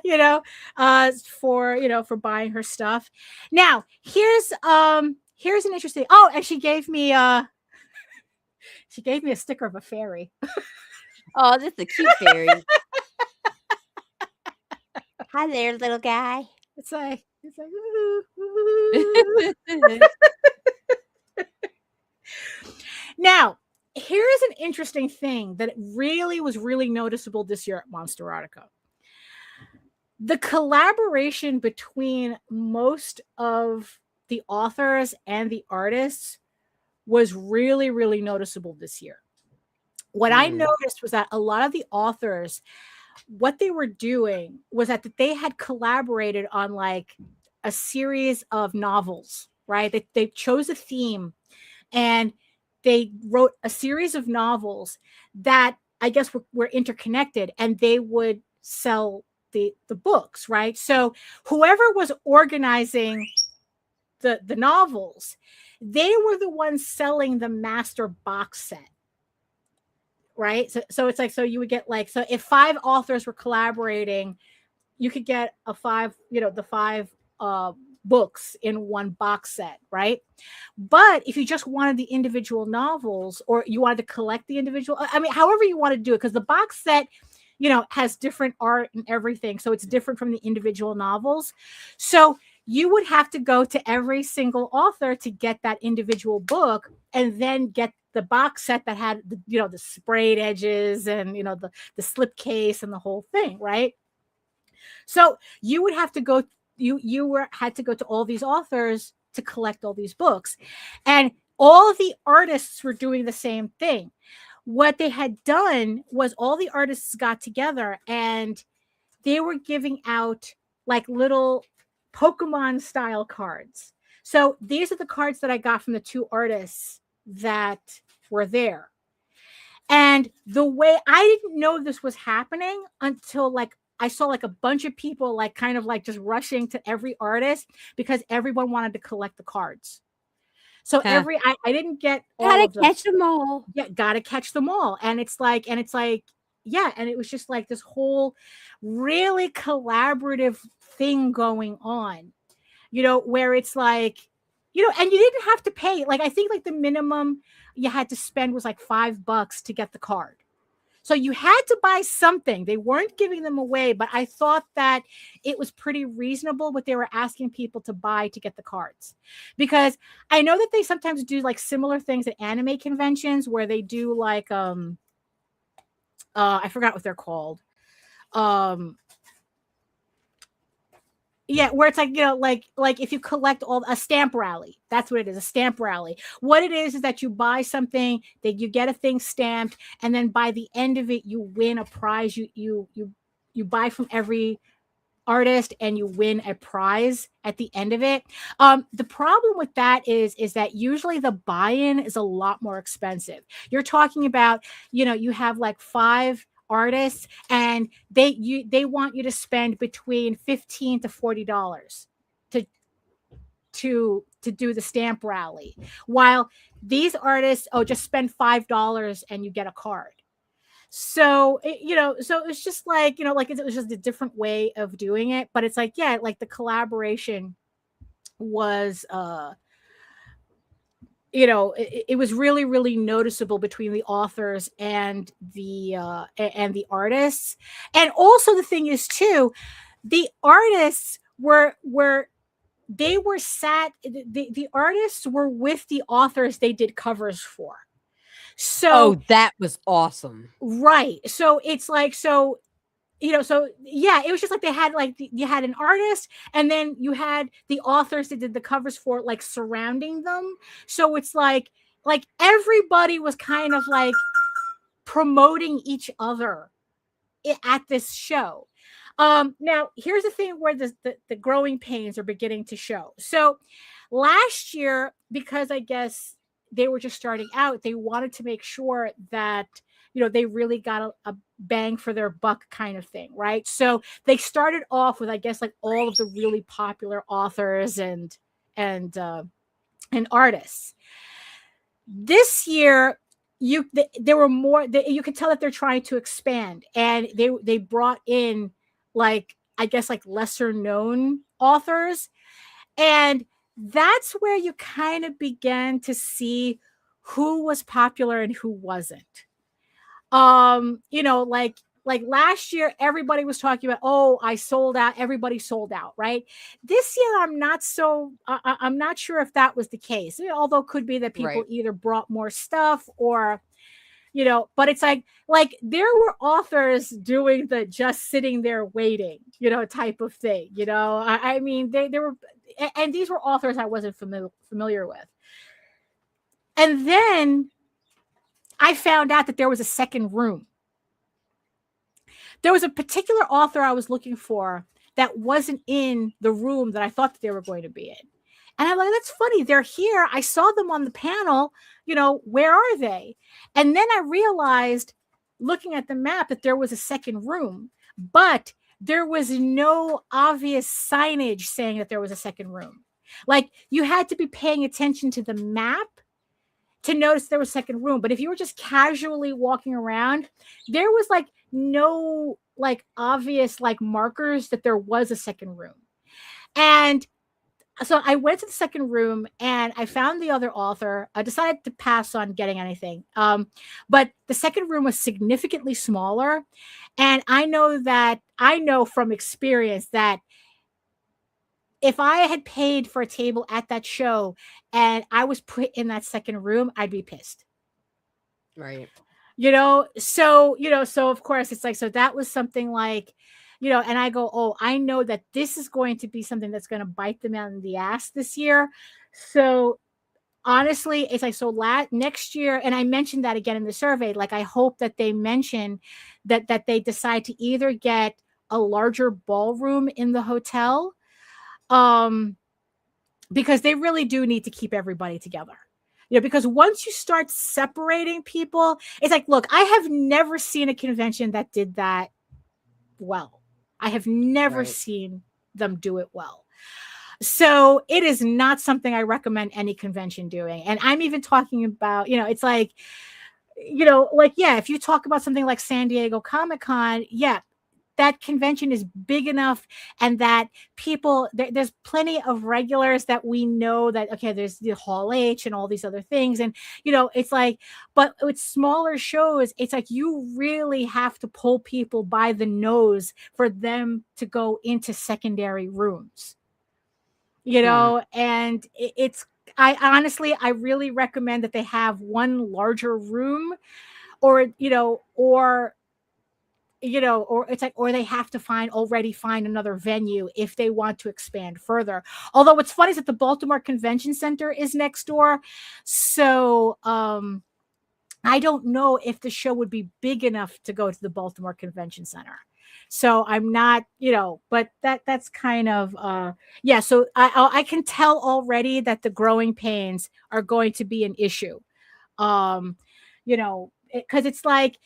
you know, for for buying her stuff. Now, here's an interesting. Oh, and she gave me a sticker of a fairy. Oh, that's a cute fairy. Hi there, little guy. It's like ooh, ooh. Now, here's an interesting thing that was really noticeable this year at Monsterotica. The collaboration between most of the authors and the artists was really, really noticeable this year. What I noticed was that a lot of the authors, what they were doing was that they had collaborated on like a series of novels, right? They chose a theme and they wrote a series of novels that I guess were interconnected, and they would sell the books, right? So whoever was organizing the novels, they were the ones selling the master box set, right? So it's like, so you would get like, so if 5 authors were collaborating, you could get the 5 books in one box set, right? But if you just wanted the individual novels, or you wanted to collect the individual, I mean, however you want to do it, because the box set, has different art and everything, so it's different from the individual novels. So you would have to go to every single author to get that individual book, and then get the box set that had the sprayed edges and the slip case and the whole thing, right? So you would have to go. Had to go to all these authors to collect all these books, and all of the artists were doing the same thing. What they had done was all the artists got together and they were giving out like little Pokemon style cards. So these are the cards that I got from the 2 artists that were there. And the way I didn't know this was happening until like I saw like a bunch of people like kind of like just rushing to every artist because everyone wanted to collect the cards. So I didn't get all of them. Gotta catch them all. Yeah, gotta catch them all. And it's like, yeah, and it was just like this whole really collaborative thing going on, where it's like, and you didn't have to pay. Like, I think like the minimum you had to spend was like $5 to get the card. So you had to buy something. They weren't giving them away, but I thought that it was pretty reasonable what they were asking people to buy to get the cards. Because I know that they sometimes do like similar things at anime conventions where they do like I forgot what they're called. Yeah, where it's like, like if you collect a stamp rally, that's what it is, a stamp rally. What it is that you buy something, that you get a thing stamped, and then by the end of it, you win a prize. You buy from every artist and you win a prize at the end of it. The problem with that is that usually the buy-in is a lot more expensive. You're talking about, you have like 5 artists and they want you to spend between $15 to $40 to do the stamp rally, while these artists just spend $5 and you get a card. So so it's just like like it was just a different way of doing it, but it's like, yeah, like the collaboration was it was really, really noticeable between the authors and the artists. And also the thing is too, the artists the artists were with the authors they did covers for. So that was awesome. Right. So it's like, so yeah, it was just like they had like you had an artist and then you had the authors that did the covers for like surrounding them. So it's like everybody was kind of like promoting each other at this show. Now here's the thing where the growing pains are beginning to show. So last year, because I guess they were just starting out, they wanted to make sure that, you know, they really got a bang for their buck kind of thing, right? So they started off with, I guess, like all of the really popular authors and artists. This year, there were more. You could tell that they're trying to expand, and they brought in, like, I guess, like lesser known authors, and that's where you kind of began to see who was popular and who wasn't. You know, like last year, everybody was talking about, oh, I sold out. Everybody sold out, right? This year, I'm not sure if that was the case. Although it could be that people either brought more stuff or, you know, but it's like there were authors doing the just sitting there waiting, you know, type of thing. You know, I mean, they were, and these were authors I wasn't familiar with. And then I found out that there was a second room. There was a particular author I was looking for that wasn't in the room that I thought that they were going to be in. And I'm like, that's funny. They're here. I saw them on the panel. You know, where are they? And then I realized, looking at the map, that there was a second room, but there was no obvious signage saying that there was a second room. Like, you had to be paying attention to the map to notice there was a second room. But if you were just casually walking around, there was like no like obvious like markers that there was a second room. And so I went to the second room and I found the other author. I decided to pass on getting anything. But the second room was significantly smaller. And I know from experience that if I had paid for a table at that show and I was put in that second room, I'd be pissed. Right. You know, so of course it's like, so that was something like, you know, and I go, oh, I know that this is going to be something that's going to bite them out in the ass this year. So honestly, it's like, so next year, and I mentioned that again in the survey, like, I hope that they mention that they decide to either get a larger ballroom in the hotel, because they really do need to keep everybody together. You know, because once you start separating people, it's like, look, I have never seen a convention that did that well. I have never seen them do it well. So it is not something I recommend any convention doing. And I'm even talking about, you know, it's like, you know, like, yeah, if you talk about something like San Diego Comic-Con, yeah, that convention is big enough, and that people, there's plenty of regulars that we know that, okay, there's the Hall H and all these other things. And, you know, it's like, but with smaller shows, it's like you really have to pull people by the nose for them to go into secondary rooms, you know, and I honestly, I really recommend that they have one larger room, or it's like, or they have to find another venue if they want to expand further. Although what's funny is that the Baltimore Convention Center is next door. So I don't know if the show would be big enough to go to the Baltimore Convention Center. So I'm not, you know, but that's kind of, yeah. So I can tell already that the growing pains are going to be an issue. You know, because it's like,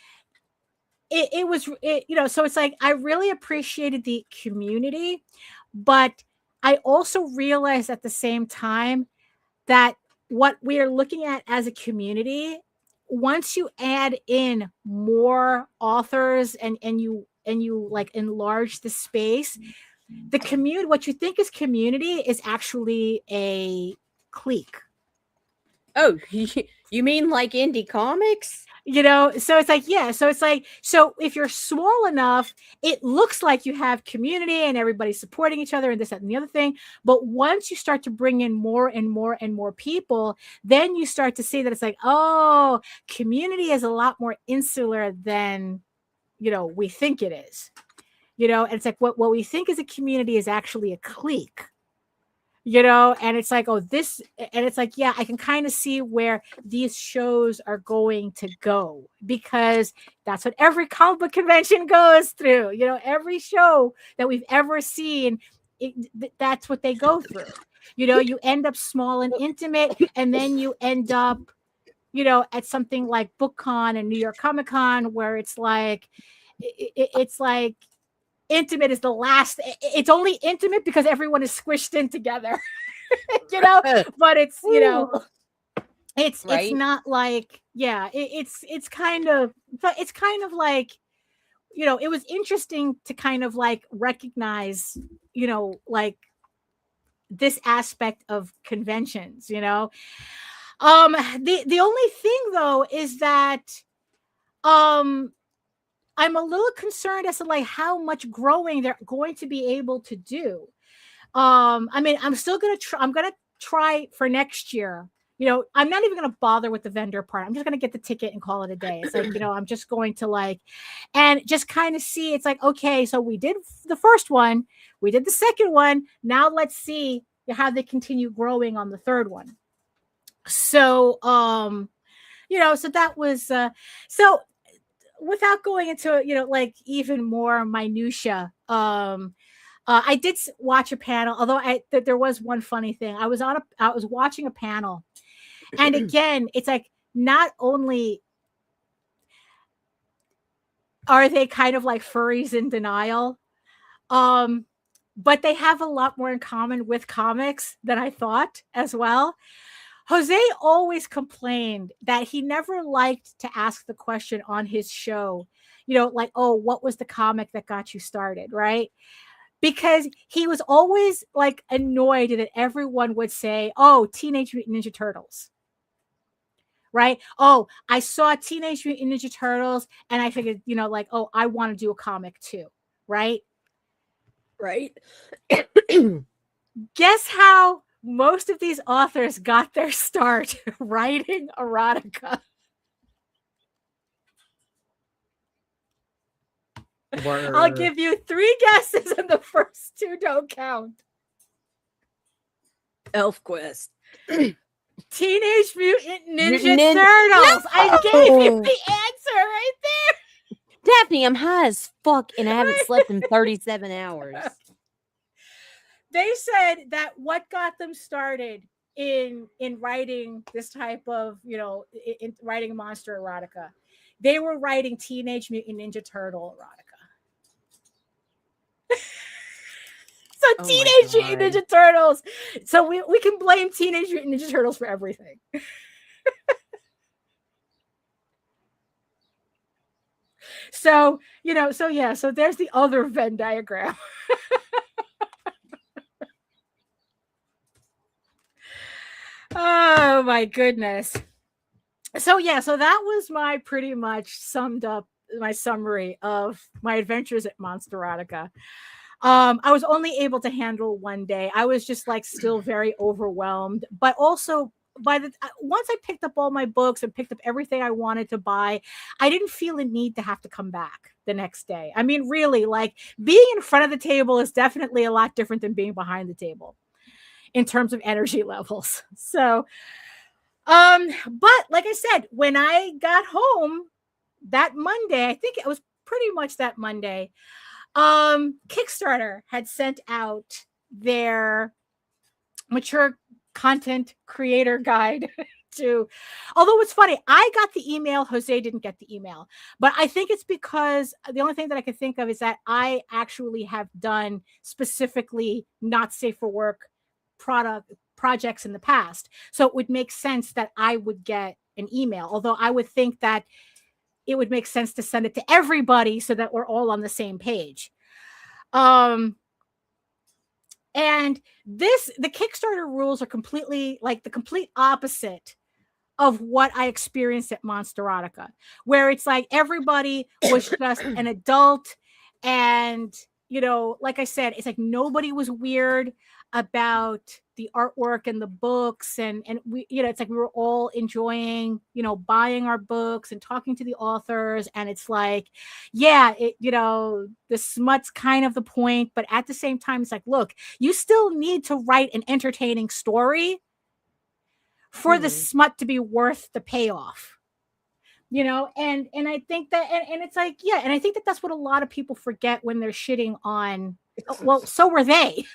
it was, you know, so it's like, I really appreciated the community, but I also realized at the same time that what we are looking at as a community, once you add in more authors and you like enlarge the space, the community, what you think is community is actually a clique. Oh, you mean like indie comics? You know, so it's like, yeah, so it's like, so if you're small enough, it looks like you have community and everybody's supporting each other and this, that, and the other thing. But once you start to bring in more and more and more people, then you start to see that it's like, oh, community is a lot more insular than, you know, we think it is. You know, and it's like, what we think is a community is actually a clique. You know, and it's like, oh, this, and it's like, yeah, I can kind of see where these shows are going to go, because that's what every comic book convention goes through. You know, every show that we've ever seen, that's what they go through. You know, you end up small and intimate, and then you end up at something like BookCon and New York Comic Con, where it's like, it's like intimate is the last. It's only intimate because everyone is squished in together, But it's it's Right? it's not like it's kind of like it was interesting to kind of like recognize like this aspect of conventions. The only thing though is that I'm a little concerned as to like how much growing they're going to be able to do. I mean, I'm still gonna try. I'm gonna try for next year. I'm not even gonna bother with the vendor part. I'm just gonna get the ticket and call it a day. It's like I'm just going to like, and just kind of see. It's like, okay, so we did the first one, we did the second one. Now let's see how they continue growing on the third one. So, so that was so. Without going into like even more minutia, I did watch a panel, although there was one funny thing. I was watching a panel, and again, it's like not only are they kind of like furries in denial, but they have a lot more in common with comics than I thought as well. Jose always complained that he never liked to ask the question on his show, like, oh, what was the comic that got you started, right? Because he was always like annoyed that everyone would say, oh, Teenage Mutant Ninja Turtles, right? Oh, I saw Teenage Mutant Ninja Turtles and I figured, like, oh, I want to do a comic too, right? Right. Guess how most of these authors got their start writing erotica? I'll give you 3 guesses, and the first 2 don't count. ElfQuest. Teenage Mutant Ninja Turtles. No! I gave you the answer right there. Daphne, I'm high as fuck, and I haven't slept in 37 hours. They said that what got them started in writing this type of, in writing monster erotica, they were writing Teenage Mutant Ninja Turtle erotica. So Teenage Mutant Ninja Turtles. So we can blame Teenage Mutant Ninja Turtles for everything. So, so there's the other Venn diagram. Oh my goodness. So so that was my pretty much summed up my summary of my adventures at Monsterotica. I was only able to handle one day. I was just like still very overwhelmed, but also once I picked up all my books and picked up everything I wanted to buy, I didn't feel a need to have to come back the next day. I mean, really, like being in front of the table is definitely a lot different than being behind the table in terms of energy levels. So, but like I said, when I got home that Monday, I think it was pretty much that Monday, Kickstarter had sent out their mature content creator guide to, although it's funny, I got the email, Jose didn't get the email, but I think it's because the only thing that I could think of is that I actually have done specifically not safe for work projects in the past. So it would make sense that I would get an email, although I would think that it would make sense to send it to everybody so that we're all on the same page. And the Kickstarter rules are completely like the complete opposite of what I experienced at Monsterotica, where it's like everybody was just an adult. And, like I said, it's like nobody was weird about the artwork and the books. And we, it's like we were all enjoying, buying our books and talking to the authors. And it's like, the smut's kind of the point. But at the same time, it's like, look, you still need to write an entertaining story for the smut to be worth the payoff. And I think that, and it's like, and I think that that's what a lot of people forget when they're shitting on, well, so were they.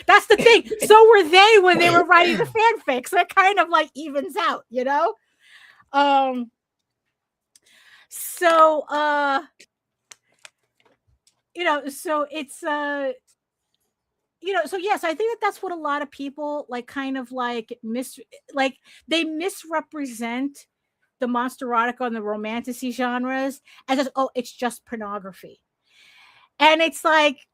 That's the thing. So were they when they were writing the fanfics. That kind of like evens out, So so it's so yes, I think that that's what a lot of people like kind of like they misrepresent the monsterotica and the romantasy genres as oh, it's just pornography. And it's like,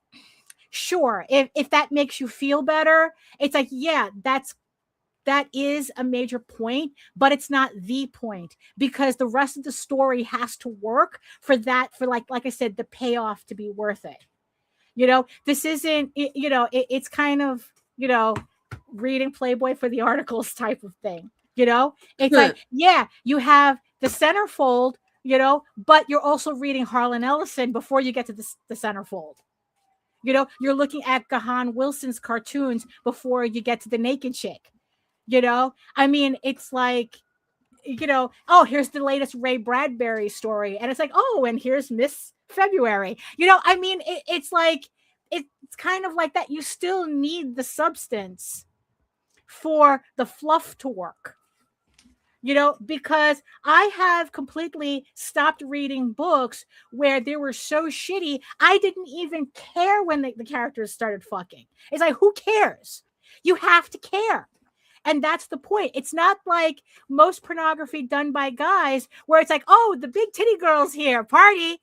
sure, if that makes you feel better, it's like, yeah, that is a major point, but it's not the point, because the rest of the story has to work for like I said, the payoff to be worth it. This isn't, it's kind of, reading Playboy for the articles type of thing. It's like, yeah, you have the centerfold, but you're also reading Harlan Ellison before you get to the centerfold. You're looking at Gahan Wilson's cartoons before you get to the naked chick. I mean, it's like, oh, here's the latest Ray Bradbury story. And it's like, oh, and here's Miss February. I mean, it's like, it's kind of like that. You still need the substance for the fluff to work. Because I have completely stopped reading books where they were so shitty, I didn't even care when the characters started fucking. It's like, who cares? You have to care. And that's the point. It's not like most pornography done by guys where it's like, oh, the big titty girl's here, party.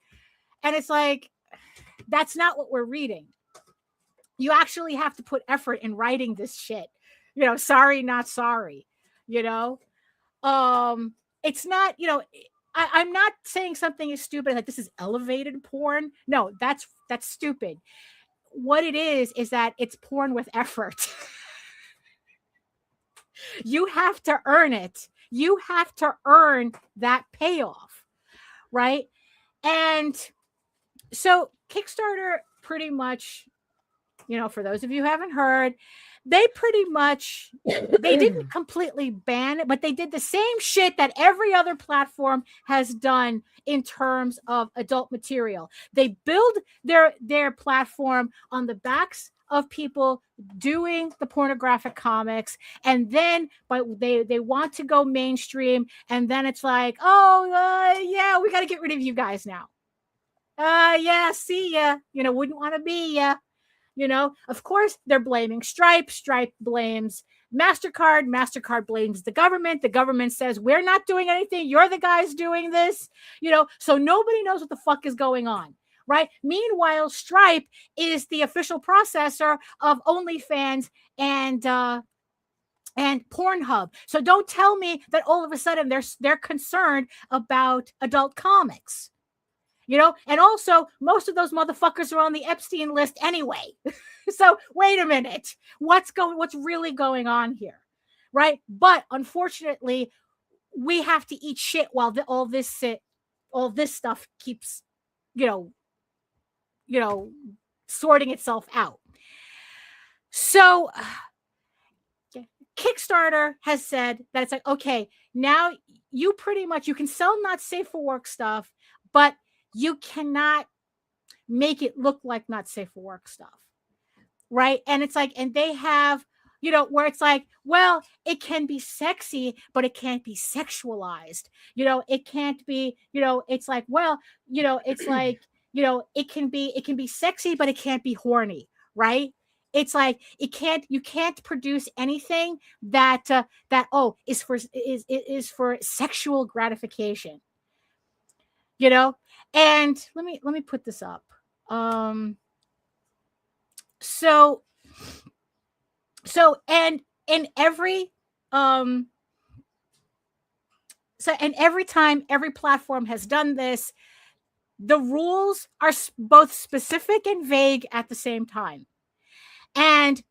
And it's like, that's not what we're reading. You actually have to put effort in writing this shit. Sorry, not sorry. It's not, I'm not saying something is stupid, like this is elevated porn. No, that's stupid. What it is that it's porn with effort. You have to earn it. You have to earn that payoff, right? And so Kickstarter pretty much, for those of you who haven't heard, they pretty much, they didn't completely ban it, but they did the same shit that every other platform has done in terms of adult material. They build their platform on the backs of people doing the pornographic comics, and then they want to go mainstream, and then it's like, oh, yeah, we got to get rid of you guys now. Yeah, see ya. Wouldn't want to be ya. Of course, they're blaming Stripe. Stripe blames MasterCard. MasterCard blames the government. The government says, we're not doing anything. You're the guys doing this. So nobody knows what the fuck is going on, right? Meanwhile, Stripe is the official processor of OnlyFans and Pornhub. So don't tell me that all of a sudden they're concerned about adult comics. And also most of those motherfuckers are on the Epstein list anyway. So wait a minute, what's really going on here, right? But unfortunately, we have to eat shit while all this stuff keeps, sorting itself out. So Kickstarter has said that it's like, okay, now you can sell not safe for work stuff, but you cannot make it look like not safe for work stuff, right? And it's like, and they have, where it's like, well, it can be sexy, but it can't be sexualized. It can't be, it's like, well, it's like, it can be sexy, but it can't be horny, right? It's like you can't produce anything that is for sexual gratification. And let me put this up. So and every time every platform has done this, the rules are both specific and vague at the same time. And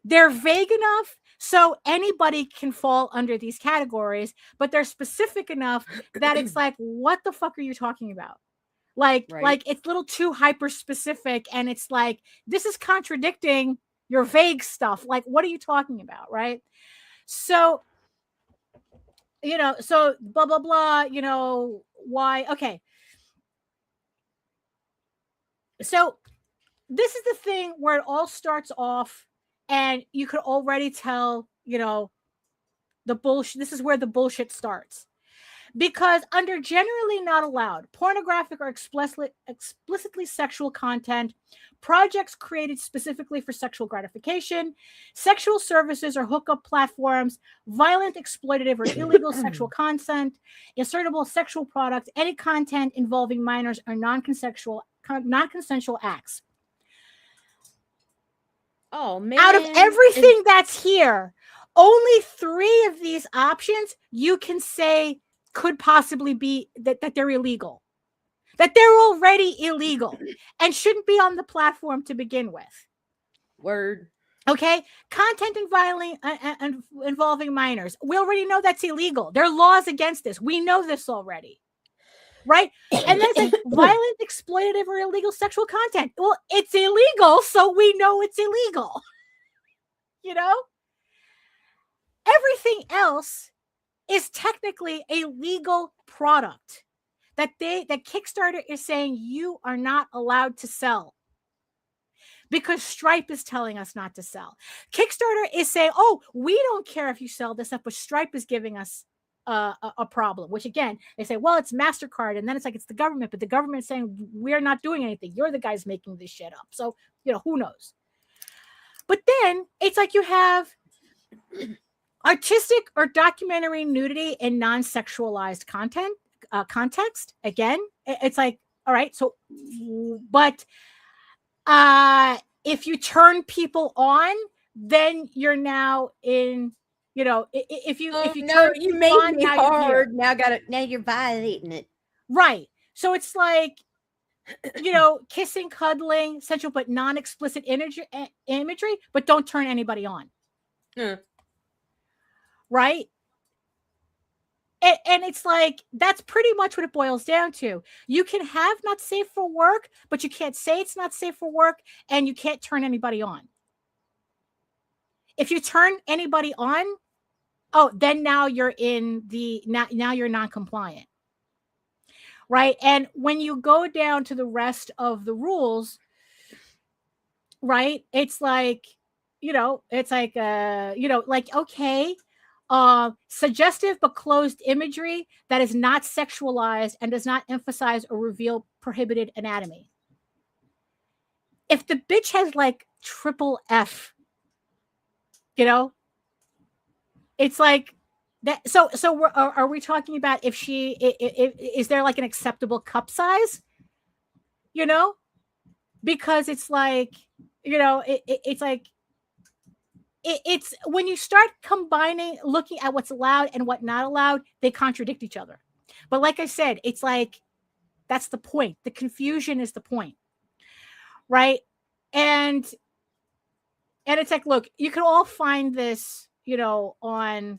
they're vague enough so anybody can fall under these categories, but they're specific enough that it's like, what the fuck are you talking about? Like it's a little too hyper specific, and it's like, this is contradicting your vague stuff. Like, what are you talking about, right? So, so blah, blah, blah, why? Okay. So this is the thing where it all starts off, and you could already tell, the bullshit. This is where the bullshit starts. Because under generally not allowed, pornographic or explicitly sexual content, projects created specifically for sexual gratification, sexual services or hookup platforms, violent, exploitative, or illegal sexual content, insertable sexual products, any content involving minors or non-consensual acts. Oh man! Out of everything that's here, only 3 of these options you can say could possibly be that they're illegal, that they're already illegal and shouldn't be on the platform to begin with. Word. Okay, content involving minors. We already know that's illegal. There are laws against this. We know this already, right? And then it's like violent, exploitative, or illegal sexual content. Well, it's illegal, so we know it's illegal. You know, everything else is technically a legal product that Kickstarter is saying you are not allowed to sell because Stripe is telling us not to sell. Kickstarter is saying, oh, we don't care if you sell this stuff, but Stripe is giving us a problem, which again, they say, well, it's MasterCard. And then it's like, it's the government, but the government is saying we're not doing anything. You're the guys making this shit up. So, you know, who knows? But then it's like you have artistic or documentary nudity in non-sexualized content context. Again, it's like, all right, so but if you turn people on, then you're now in, you know, if you turn you made on, me hard. Now you're violating it. Right. So it's like, you know, kissing, cuddling, sensual but non-explicit imagery, but don't turn anybody on. Right? And it's like, that's pretty much what it boils down to. You can have not safe for work, but you can't say it's not safe for work, and you can't turn anybody on. If you turn anybody on, oh, then now you're in the, now you're non-compliant. Right? And when you go down to the rest of the rules, right, it's like, you know, it's like, you know, like, okay, suggestive but closed imagery that is not sexualized and does not emphasize or reveal prohibited anatomy. If the bitch has like triple F, you know, it's like that. So are we talking about if she is there like an acceptable cup size? You know, because it's like, you know, it's like. It's when you start combining, looking at what's allowed and what not allowed, they contradict each other. But like I said, it's like, that's the point. The confusion is the point. Right? And it's like, look, you can all find this, you know, on,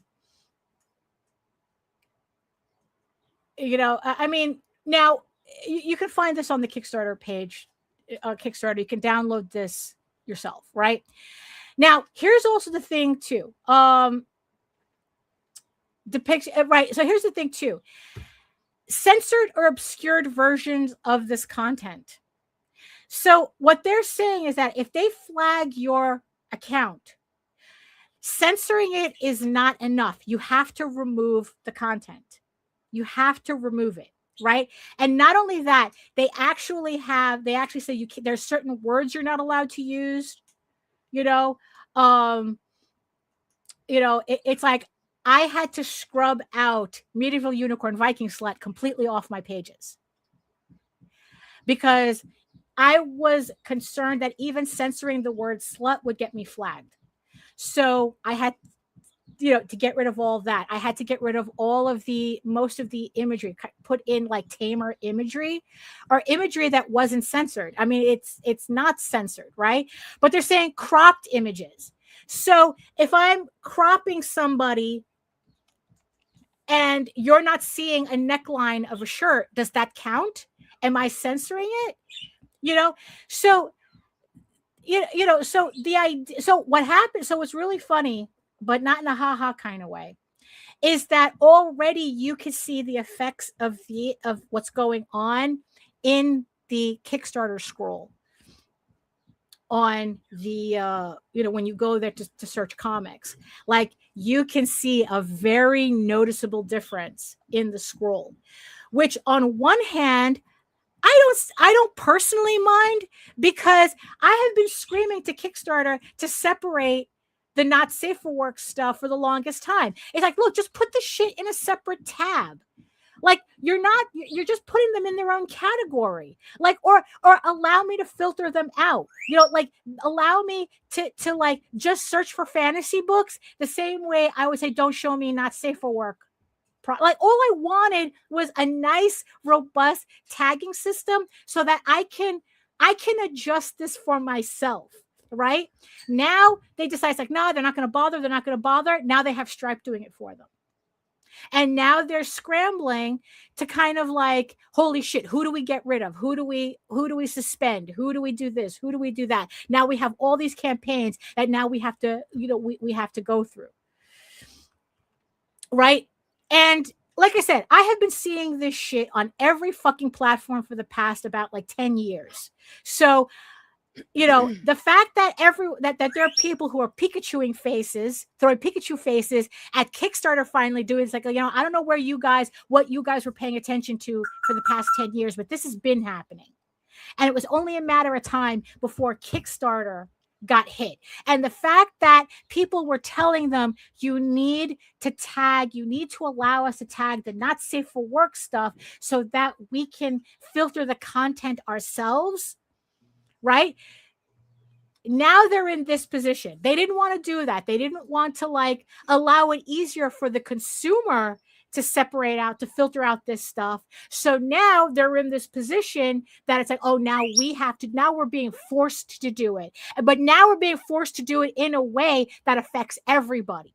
you know, I mean, now you can find this on the Kickstarter page, Kickstarter. You can download this yourself, right? Now, here's also the thing too. Depiction, right? So here's the thing too. Censored or obscured versions of this content. So what they're saying is that if they flag your account, censoring it is not enough. You have to remove the content. You have to remove it, right? And not only that, they actually say there's certain words you're not allowed to use. You know, it's like I had to scrub out medieval unicorn Viking slut completely off my pages because I was concerned that even censoring the word slut would get me flagged. So I had, you know, to get rid of all of that. I had to get rid of most of the imagery, put in like tamer imagery or imagery that wasn't censored. I mean, it's not censored, right? But they're saying cropped images. So if I'm cropping somebody and you're not seeing a neckline of a shirt, does that count? Am I censoring it? You know, so so the idea. So what happened? So it's really funny, but not in a ha-ha kind of way, is that already you can see the effects of what's going on in the Kickstarter scroll on the, when you go there to search comics. Like you can see a very noticeable difference in the scroll, which on one hand, I don't personally mind, because I have been screaming to Kickstarter to separate the not safe for work stuff for the longest time. It's like, look, just put the shit in a separate tab. Like, you're just putting them in their own category. Like, or allow me to filter them out. You know, like, allow me to like just search for fantasy books the same way I would say don't show me not safe for work. Like, all I wanted was a nice, robust tagging system so that I can adjust this for myself. Right now, they decide it's like, no, they're not going to bother. They're not going to bother. Now they have Stripe doing it for them. And now they're scrambling to kind of like, holy shit, who do we get rid of? Who do we suspend? Who do we do this? Who do we do that? Now we have all these campaigns that now we have to, we have to go through. Right. And like I said, I have been seeing this shit on every fucking platform for the past about like 10 years. So, the fact that that there are people who are throwing Pikachu faces at Kickstarter finally doing, it's like, I don't know what you guys were paying attention to for the past 10 years, but this has been happening. And it was only a matter of time before Kickstarter got hit. And the fact that people were telling them, you need to allow us to tag the not safe for work stuff so that we can filter the content ourselves. Right now, they're in this position. They didn't want to do that. They didn't want to like allow it easier for the consumer to separate out, to filter out this stuff. So now they're in this position that it's like, oh, now we're being forced to do it. But now we're being forced to do it in a way that affects everybody.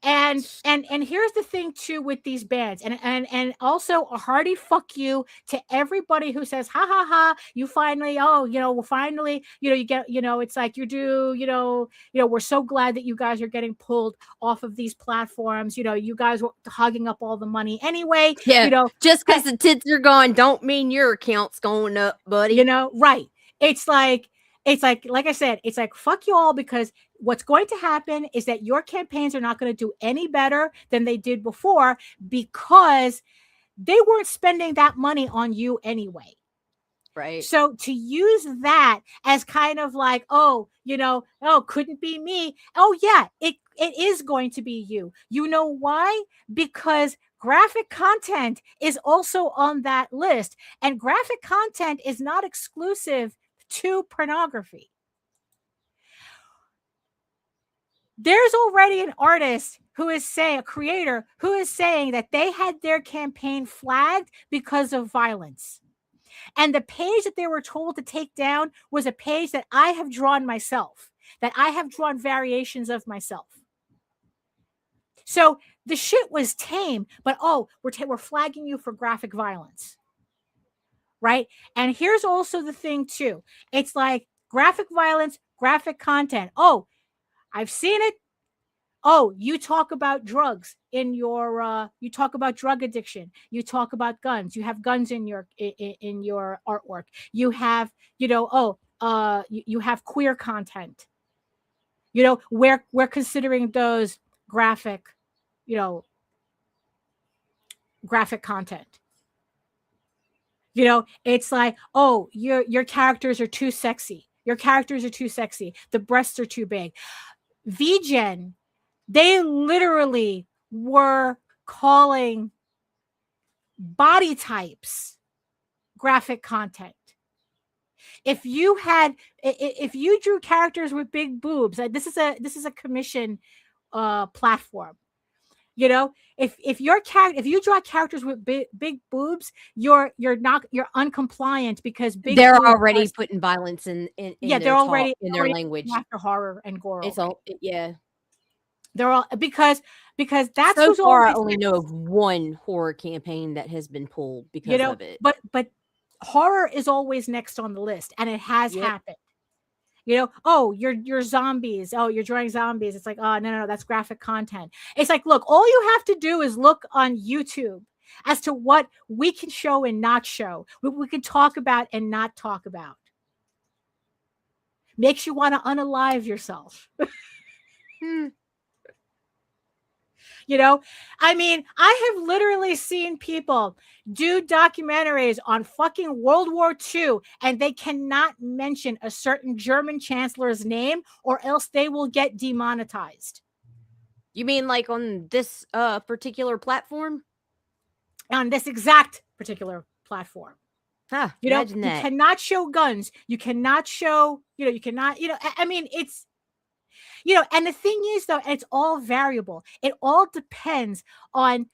And here's the thing too with these bans, and also a hearty fuck you to everybody who says, ha ha ha, you finally, you get, it's like you do, we're so glad that you guys are getting pulled off of these platforms. You guys were hogging up all the money anyway. Yeah, just because the tits are gone don't mean your account's going up, buddy. Right. It's like I said, it's like, fuck you all, because what's going to happen is that your campaigns are not going to do any better than they did before, because they weren't spending that money on you anyway. Right. So to use that as kind of like, couldn't be me. Oh yeah, it is going to be you. You know why? Because graphic content is also on that list, and graphic content is not exclusive to pornography. There's already an artist a creator who is saying that they had their campaign flagged because of violence. And the page that they were told to take down was a page that I have drawn myself, that I have drawn variations of myself. So the shit was tame, but we're flagging you for graphic violence. Right? And here's also the thing too. It's like graphic violence, graphic content. Oh, I've seen it. Oh, you talk about drugs in your you talk about drug addiction. You talk about guns. You have guns in your artwork. You have, you have queer content. We're considering those graphic content. It's like, oh, your characters are too sexy. Your characters are too sexy. The breasts are too big. VGen, they literally were calling body types graphic content. If you drew characters with big boobs, this is a commission platform. If you draw characters with big boobs, you're uncompliant, because they're already putting violence in they're already in their language after horror and gore. It's all they're all because that's so far. I only know of one horror campaign that has been pulled because of it. But horror is always next on the list, and it has happened. You're zombies. Oh, you're drawing zombies. It's like, oh, no, that's graphic content. It's like, look, all you have to do is look on YouTube as to what we can show and not show, what we can talk about and not talk about. makes you want to unalive yourself. You know, I mean, I have literally seen people do documentaries on fucking World War II, and they cannot mention a certain German chancellor's name, or else they will get demonetized. You mean like on this particular platform? On this exact particular platform. Huh, You know, imagine that. you cannot show guns. You cannot show, you cannot, I mean, it's, and the thing is, though, it's all variable. It all depends on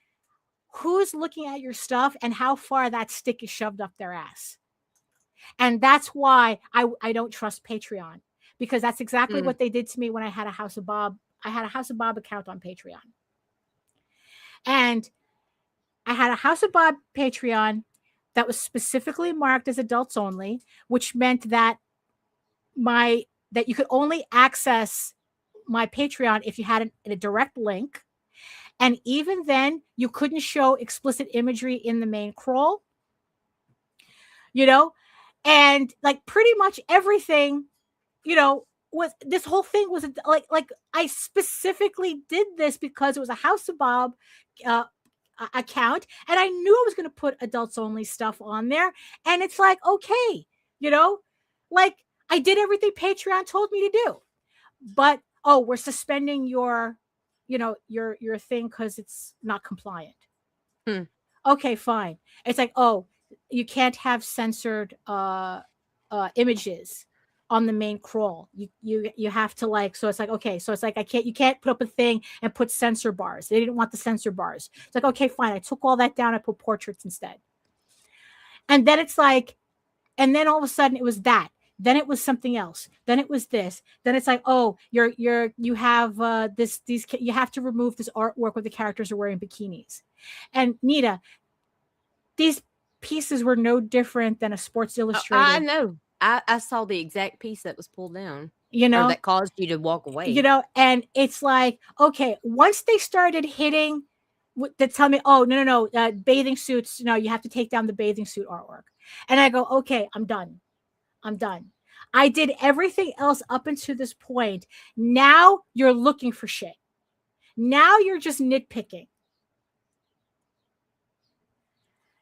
who's looking at your stuff and how far that stick is shoved up their ass. And that's why I don't trust Patreon, because that's exactly what they did to me when I had a House of Bob. I had a House of Bob account on Patreon. And I had a House of Bob Patreon that was specifically marked as adults only, which meant that you could only access my Patreon if you had a direct link. And even then, you couldn't show explicit imagery in the main crawl, and like pretty much everything, was, this whole thing was like I specifically did this because it was a House of Bob account, and I knew I was going to put adults only stuff on there. And it's like, okay, like I did everything Patreon told me to do, but we're suspending your thing because it's not compliant. Okay, fine. It's like, you can't have censored images on the main crawl. You have to like, so it's like, okay, so it's like you can't put up a thing and put censor bars. They didn't want the censor bars. It's like, okay, fine. I took all that down. I put portraits instead. And then it's like, and then all of a sudden it was that. Then it was something else. Then it was this. Then it's like, you have you have to remove this artwork where the characters are wearing bikinis. And Nita, these pieces were no different than a Sports Illustrated. I know. I saw the exact piece that was pulled down. Or that caused you to walk away. And it's like, okay, once they started hitting, they tell me, no, bathing suits. No, you have to take down the bathing suit artwork. And I go, okay, I'm done. I did everything else up until this point. Now you're looking for shit. Now you're just nitpicking.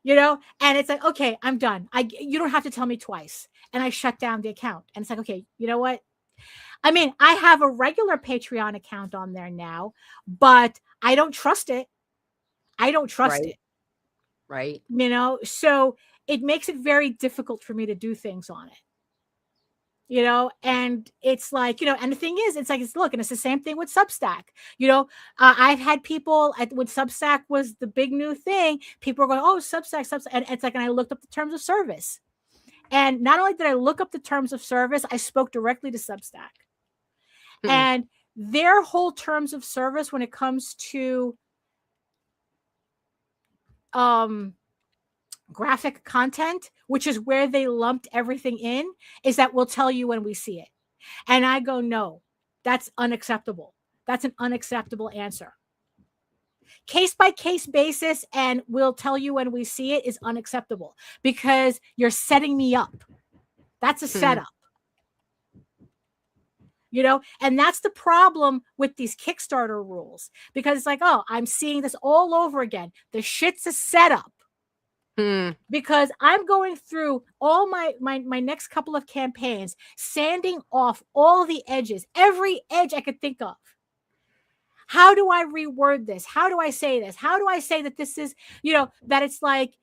And it's like, okay, I'm done. You don't have to tell me twice. And I shut down the account. And it's like, okay, you know what? I mean, I have a regular Patreon account on there now, but I don't trust it. it. Right. So it makes it very difficult for me to do things on it. And it's like, and the thing is, it's like, look, and it's the same thing with Substack. I've had people when Substack was the big new thing, people were going, Substack. And it's like, and I looked up the terms of service. And not only did I look up the terms of service, I spoke directly to Substack. And their whole terms of service when it comes to graphic content, which is where they lumped everything in, is that we'll tell you when we see it. And I go, no, that's unacceptable. That's an unacceptable answer. Case by case basis, and we'll tell you when we see it, is unacceptable because you're setting me up. That's a setup. And that's the problem with these Kickstarter rules, because it's like, I'm seeing this all over again. The shit's a setup. Because I'm going through all my next couple of campaigns, sanding off all the edges, every edge I could think of. How do I reword this? How do I say this? How do I say that this is, that it's like,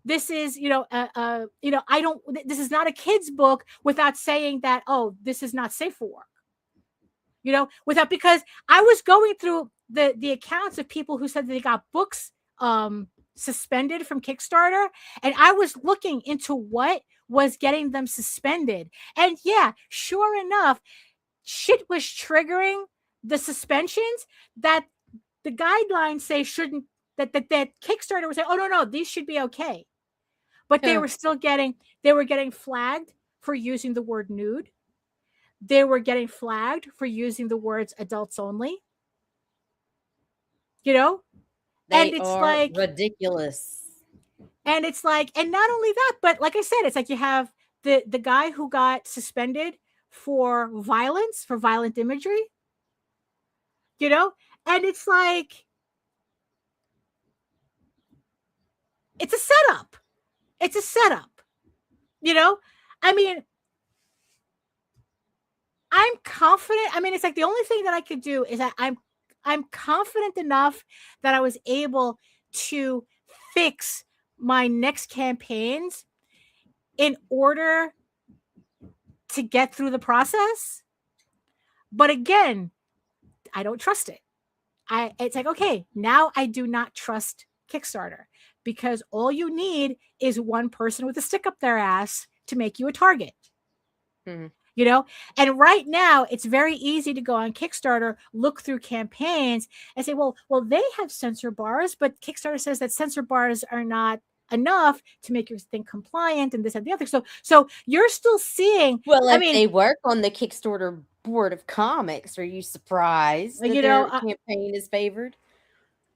this is, I don't, this is not a kid's book, without saying that, this is not safe for work. Because I was going through the accounts of people who said that they got books, suspended from Kickstarter, and I was looking into what was getting them suspended, and yeah, sure enough, shit was triggering the suspensions that the guidelines say shouldn't, that Kickstarter was saying, no, these should be okay, but they were still getting flagged for using the word nude. They were getting flagged for using the words adults only. And it's like ridiculous. And it's like, and not only that, but like I said, it's like you have the guy who got suspended for violence, for violent imagery, you know? And it's like, it's a setup. It's a setup, you know? I mean, I'm confident. I mean, it's like the only thing that I could do is that I'm confident enough that I was able to fix my next campaigns in order to get through the process. But again, I don't trust it. It's like, okay, now I do not trust Kickstarter, because all you need is one person with a stick up their ass to make you a target. Mm-hmm. You know, and right now it's very easy to go on Kickstarter, look through campaigns and say, well, they have censor bars, but Kickstarter says that censor bars are not enough to make your thing compliant and this and the other. So you're still seeing, Well, I if mean, they work on the Kickstarter board of comics, are you surprised that you their know, campaign is favored?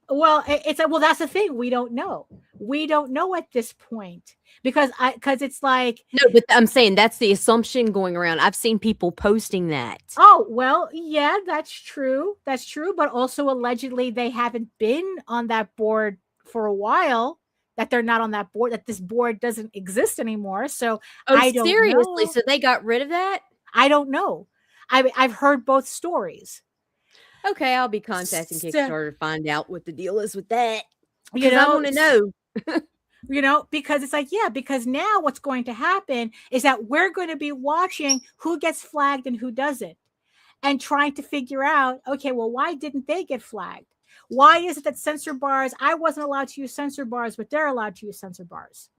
well, it's like, well, that's the thing. We don't know. We don't know at this point because it's like, No, but I'm saying that's the assumption going around. I've seen people posting that. oh, well, yeah, that's true. That's true. But also allegedly they haven't been on that board for a while, that they're not on that board, that this board doesn't exist anymore. So Oh, I don't seriously? know. So they got rid of that? I don't know. I've heard both stories. Okay, I'll be contacting Kickstarter to find out what the deal is with that. You know, I want to know. You know, because it's like, yeah, because now what's going to happen is that we're going to be watching who gets flagged and who doesn't, and trying to figure out, okay, well, why didn't they get flagged? Why is it that censor bars, I wasn't allowed to use censor bars, but they're allowed to use censor bars?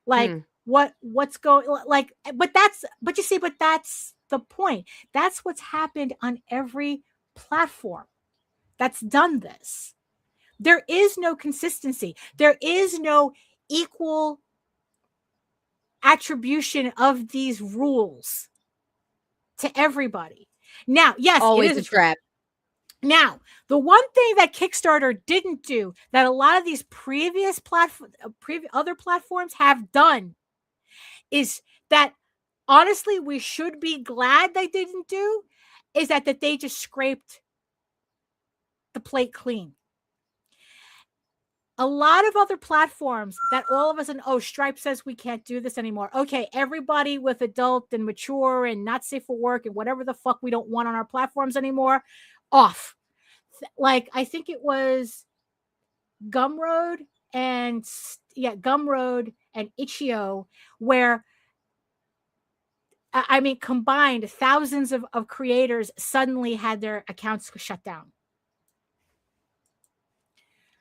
Like, what's going, like, but you see, but that's the point. That's what's happened on every platform that's done this. There is no consistency. There is no equal attribution of these rules to everybody. Now, yes, always it is a trap. Now, the one thing that Kickstarter didn't do that a lot of these previous other platforms have done is that, honestly, we should be glad they didn't do, is that they just scraped the plate clean. A lot of other platforms that all of a sudden, oh, Stripe says we can't do this anymore. Okay, everybody with adult and mature and not safe for work and whatever the fuck we don't want on our platforms anymore, off. Like, I think it was Gumroad and Itch.io, where, I mean, combined, thousands of creators suddenly had their accounts shut down.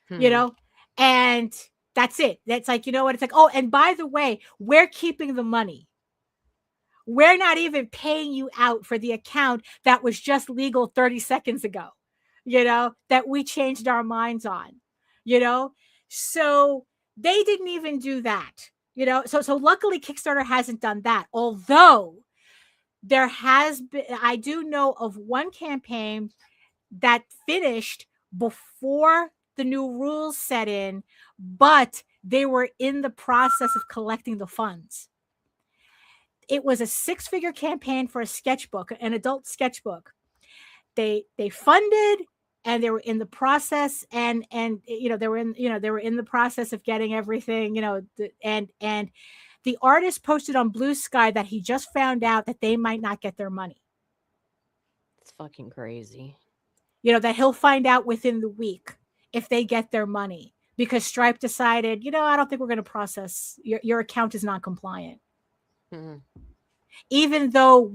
You know? And that's it. That's like, you know what? It's like, oh, and by the way, we're keeping the money. We're not even paying you out for the account that was just legal 30 seconds ago, you know, that we changed our minds on, you know? So they didn't even do that, you know? So luckily Kickstarter hasn't done that. Although there has been, I do know of one campaign that finished before the new rules set in, but they were in the process of collecting the funds. It was a 6-figure campaign for a sketchbook, an adult sketchbook. They funded, and they were in the process, and you know, they were in the process of getting everything, you know, and the artist posted on Blue Sky that he just found out that they might not get their money. It's fucking crazy. You know, that he'll find out within the week if they get their money, because Stripe decided, you know, I don't think we're going to process your account is not compliant. Even though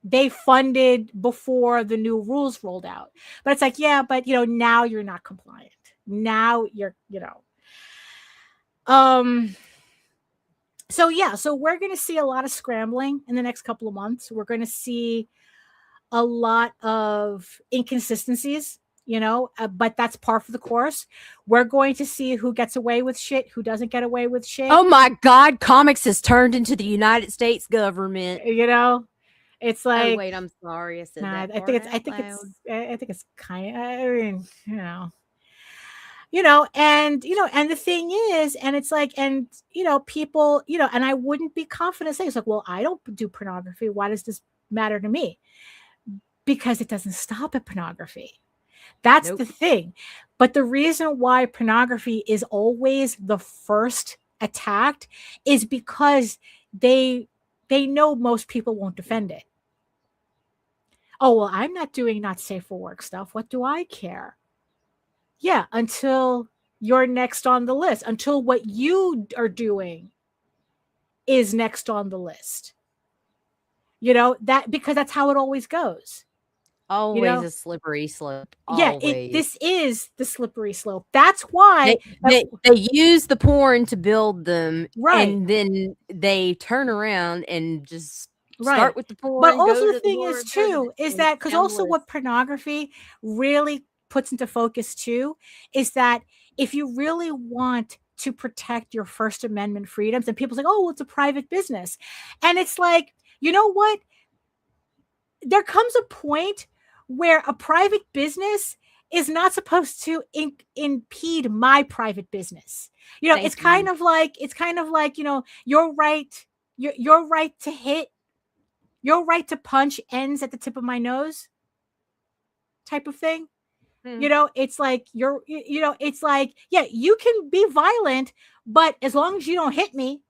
they funded before the new rules rolled out. But it's like, yeah, but you know, now you're not compliant. Now you're, you know. So yeah, so we're going to see a lot of scrambling in the next couple of months. We're going to see a lot of inconsistencies, you know, but that's par for the course. We're going to see who gets away with shit, who doesn't get away with shit. Oh my God, comics has turned into the United States government. You know, it's like, oh wait, I'm sorry, I said that. I think it's kind of, I mean, you know, and the thing is, and it's like, and people, and I wouldn't be confident saying, it's like, well, I don't do pornography, why does this matter to me? Because it doesn't stop at pornography. That's Nope. the thing. But the reason why pornography is always the first attacked is because they know most people won't defend it. Oh, well, I'm not doing not safe for work stuff. What do I care? Yeah, until you're next on the list, until what you are doing is next on the list. That, because that's how it always goes. Always a slippery slope. Yeah, Always. this is the slippery slope. That's why they use the porn to build them, right, and then they turn around and just right. start with the porn. But also the thing is too, is that because also list. what pornography really puts into focus too is that if you really want to protect your First Amendment freedoms, and people's like, oh, well, it's a private business, and it's like, you know what? There comes a point where a private business is not supposed to impede my private business. It's kind of like your right to hit, your right to punch ends at the tip of my nose type of thing. It's like it's like, yeah, you can be violent, but as long as you don't hit me,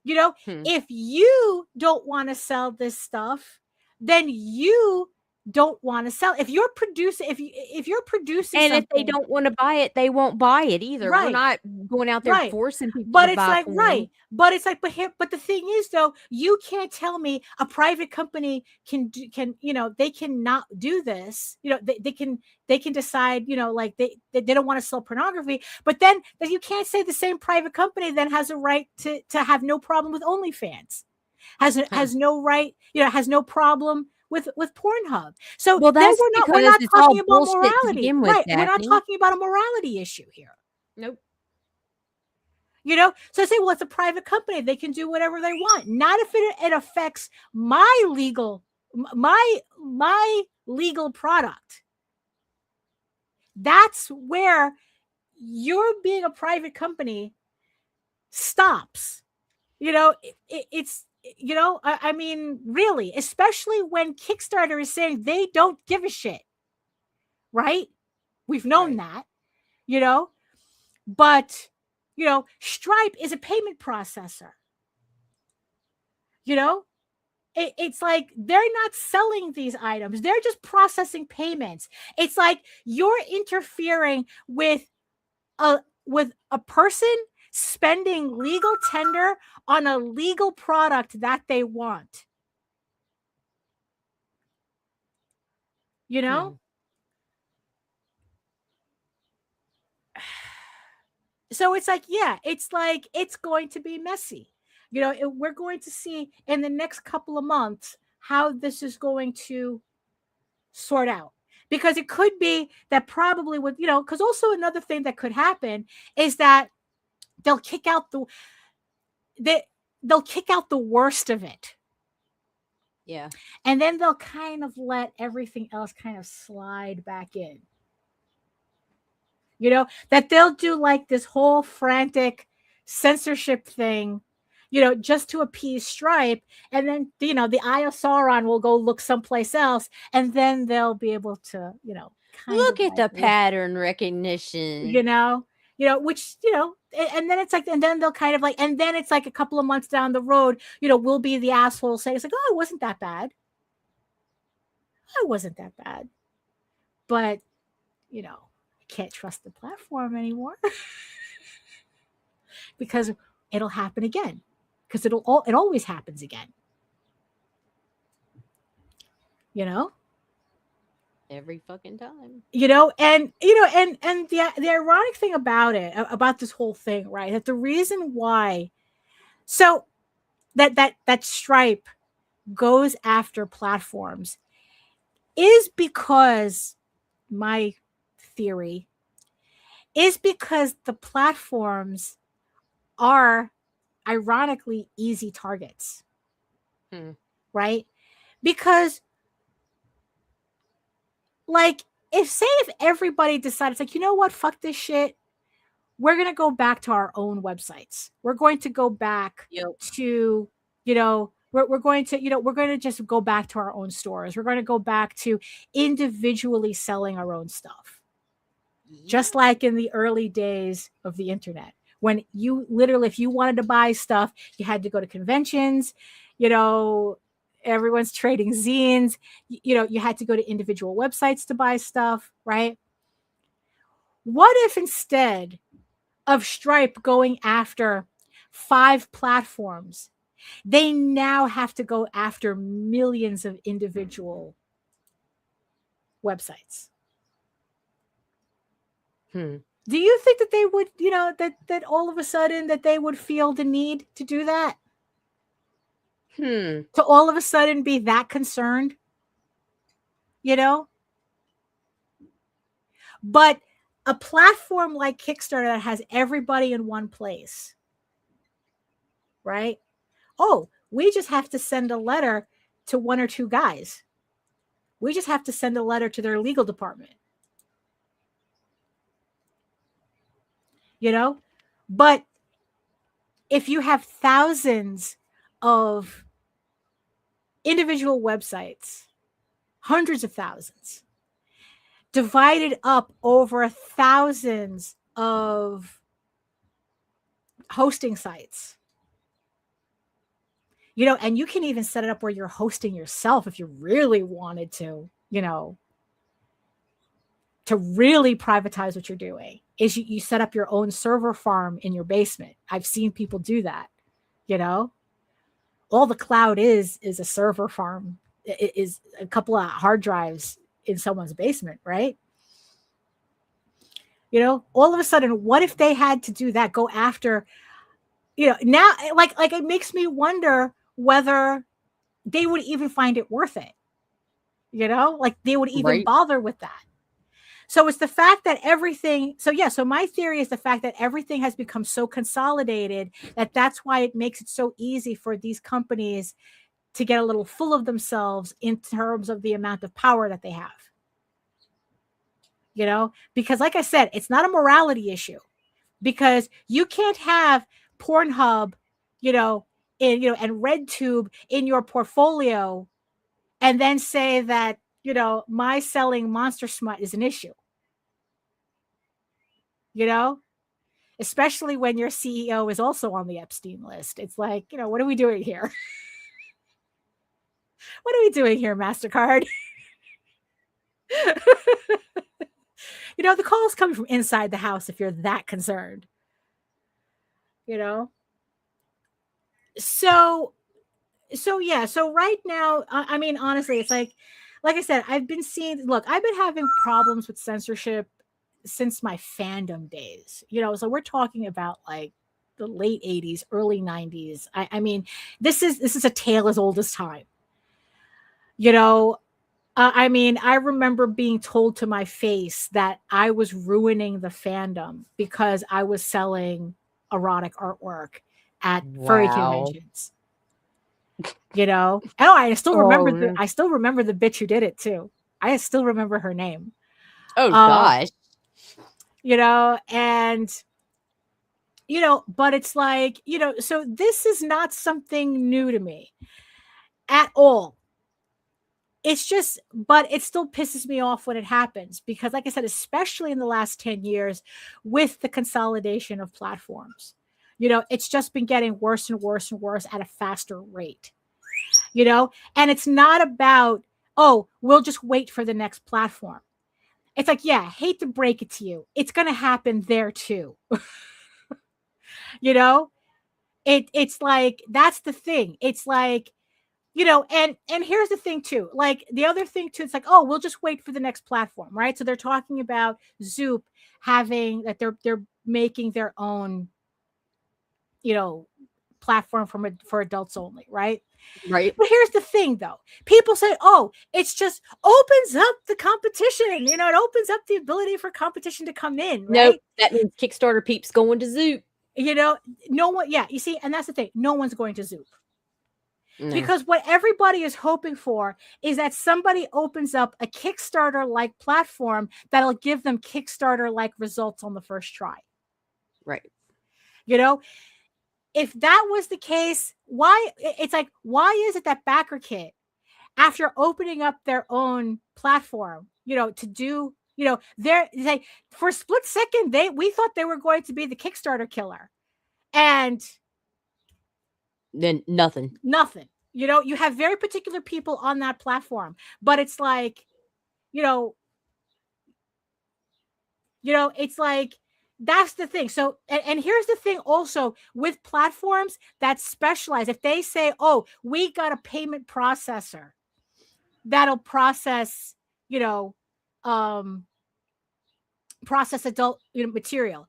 if you don't want to sell this stuff, then you don't want to sell. If you're producing, if you're producing, and if they don't want to buy it, they won't buy it either. Right. We're not going out there forcing people but to it's buy like porn. right. But it's like, but the thing is though, you can't tell me a private company can they cannot do this. They can decide, like they don't want to sell pornography, but then you can't say the same private company then has a right to have no problem with OnlyFans. Has no right, has no problem with Pornhub. So well, then we're not talking about morality, right? We're not talking about a morality issue here. Nope. So say, well, it's a private company; they can do whatever they want. Not if it affects my legal product. That's where your being a private company stops. It's. I mean, really, especially when Kickstarter is saying they don't give a shit, right? We've known that, but, Stripe is a payment processor. It's like they're not selling these items. They're just processing payments. It's like you're interfering with a person spending legal tender on a legal product that they want. So it's like, yeah, it's like it's going to be messy. We're going to see in the next couple of months how this is going to sort out. Because it could be that probably with, because also another thing that could happen is that they'll kick out the worst of it. Yeah. And then they'll kind of let everything else kind of slide back in. That they'll do like this whole frantic censorship thing, just to appease Stripe. And then, the Eye of Sauron will go look someplace else. And then they'll be able to, look at the pattern recognition, which, and then it's like, and then they'll kind of like, and then it's like a couple of months down the road, we'll be the asshole saying, it's like, oh, it wasn't that bad. It wasn't that bad. But, I can't trust the platform anymore because it'll happen again. Because it always happens again. Every fucking time. And the ironic thing about it, about this whole thing, right? That the reason why, so that Stripe goes after platforms is because my theory is because the platforms are ironically easy targets. Right? Because like if everybody decides like, you know what, fuck this shit, we're going to go back to our own websites. We're going to go back to, you know, we're going to, you know, we're going to just go back to our own stores. We're going to go back to individually selling our own stuff. Just like in the early days of the internet, when you literally, if you wanted to buy stuff, you had to go to conventions, you know, everyone's trading zines, you know, you had to go to individual websites to buy stuff, right? What if instead of Stripe going after 5 platforms, they now have to go after millions of individual websites? Do you think that they would, you know, that all of a sudden that they would feel the need to do that? To all of a sudden be that concerned, you know? But a platform like Kickstarter that has everybody in one place, right? Oh, we just have to send a letter to 1 or 2 guys. We just have to send a letter to their legal department. You know? But if you have thousands of individual websites, hundreds of thousands, divided up over thousands of hosting sites, you know, and you can even set it up where you're hosting yourself if you really wanted to, you know, to really privatize what you're doing, is you set up your own server farm in your basement. I've seen people do that, you know. All the cloud is a server farm. It is a couple of hard drives in someone's basement, right? You know, all of a sudden, what if they had to do that, go after, you know, now, like it makes me wonder whether they would even find it worth it, you know, like they would even bother with that. So it's the fact that everything, so my theory is the fact that everything has become so consolidated that that's why it makes it so easy for these companies to get a little full of themselves in terms of the amount of power that they have. You know, because like I said, it's not a morality issue, because you can't have Pornhub, you know, and RedTube in your portfolio and then say that, you know, my selling monster smut is an issue. You know, especially when your CEO is also on the Epstein list. It's like, you know, what are we doing here? What are we doing here, MasterCard? You know, the call's coming from inside the house if you're that concerned. You know? So yeah. So right now, I mean, honestly, it's like I said, I've been having problems with censorship since my fandom days, you know, so we're talking about like the late 80s, early 90s. I mean, this is a tale as old as time. You know, I mean, I remember being told to my face that I was ruining the fandom because I was selling erotic artwork at furry conventions. You know, and I still remember I still remember the bitch who did it too. I still remember her name. Oh gosh. You know, and you know, but it's like, you know, so this is not something new to me at all. It's just, but it still pisses me off when it happens because, like I said, especially in the last 10 years with the consolidation of platforms, you know, it's just been getting worse and worse and worse at a faster rate, you know, and it's not about, oh, we'll just wait for the next platform. It's like, yeah, hate to break it to you, it's going to happen there too. You know, it's like, that's the thing. It's like, you know, and here's the thing too, like the other thing too, it's like, oh, we'll just wait for the next platform, right? So they're talking about Zoop having that they're making their own, you know, platform for adults only, right? Right. But here's the thing though. People say, oh, it's just opens up the competition. You know, it opens up the ability for competition to come in, right? Nope, that means Kickstarter peeps going to Zoop. You know, no one, yeah, you see, and that's the thing. No one's going to Zoop. No. Because what everybody is hoping for is that somebody opens up a Kickstarter-like platform that'll give them Kickstarter-like results on the first try. Right. You know, if that was the case, why is it that BackerKit, after opening up their own platform, to do, they're like, for a split second, we thought they were going to be the Kickstarter killer, and then nothing. You have very particular people on that platform, but it's like, it's like, that's the thing. So, and here's the thing also with platforms that specialize. If they say, oh, we got a payment processor that'll process, process adult material,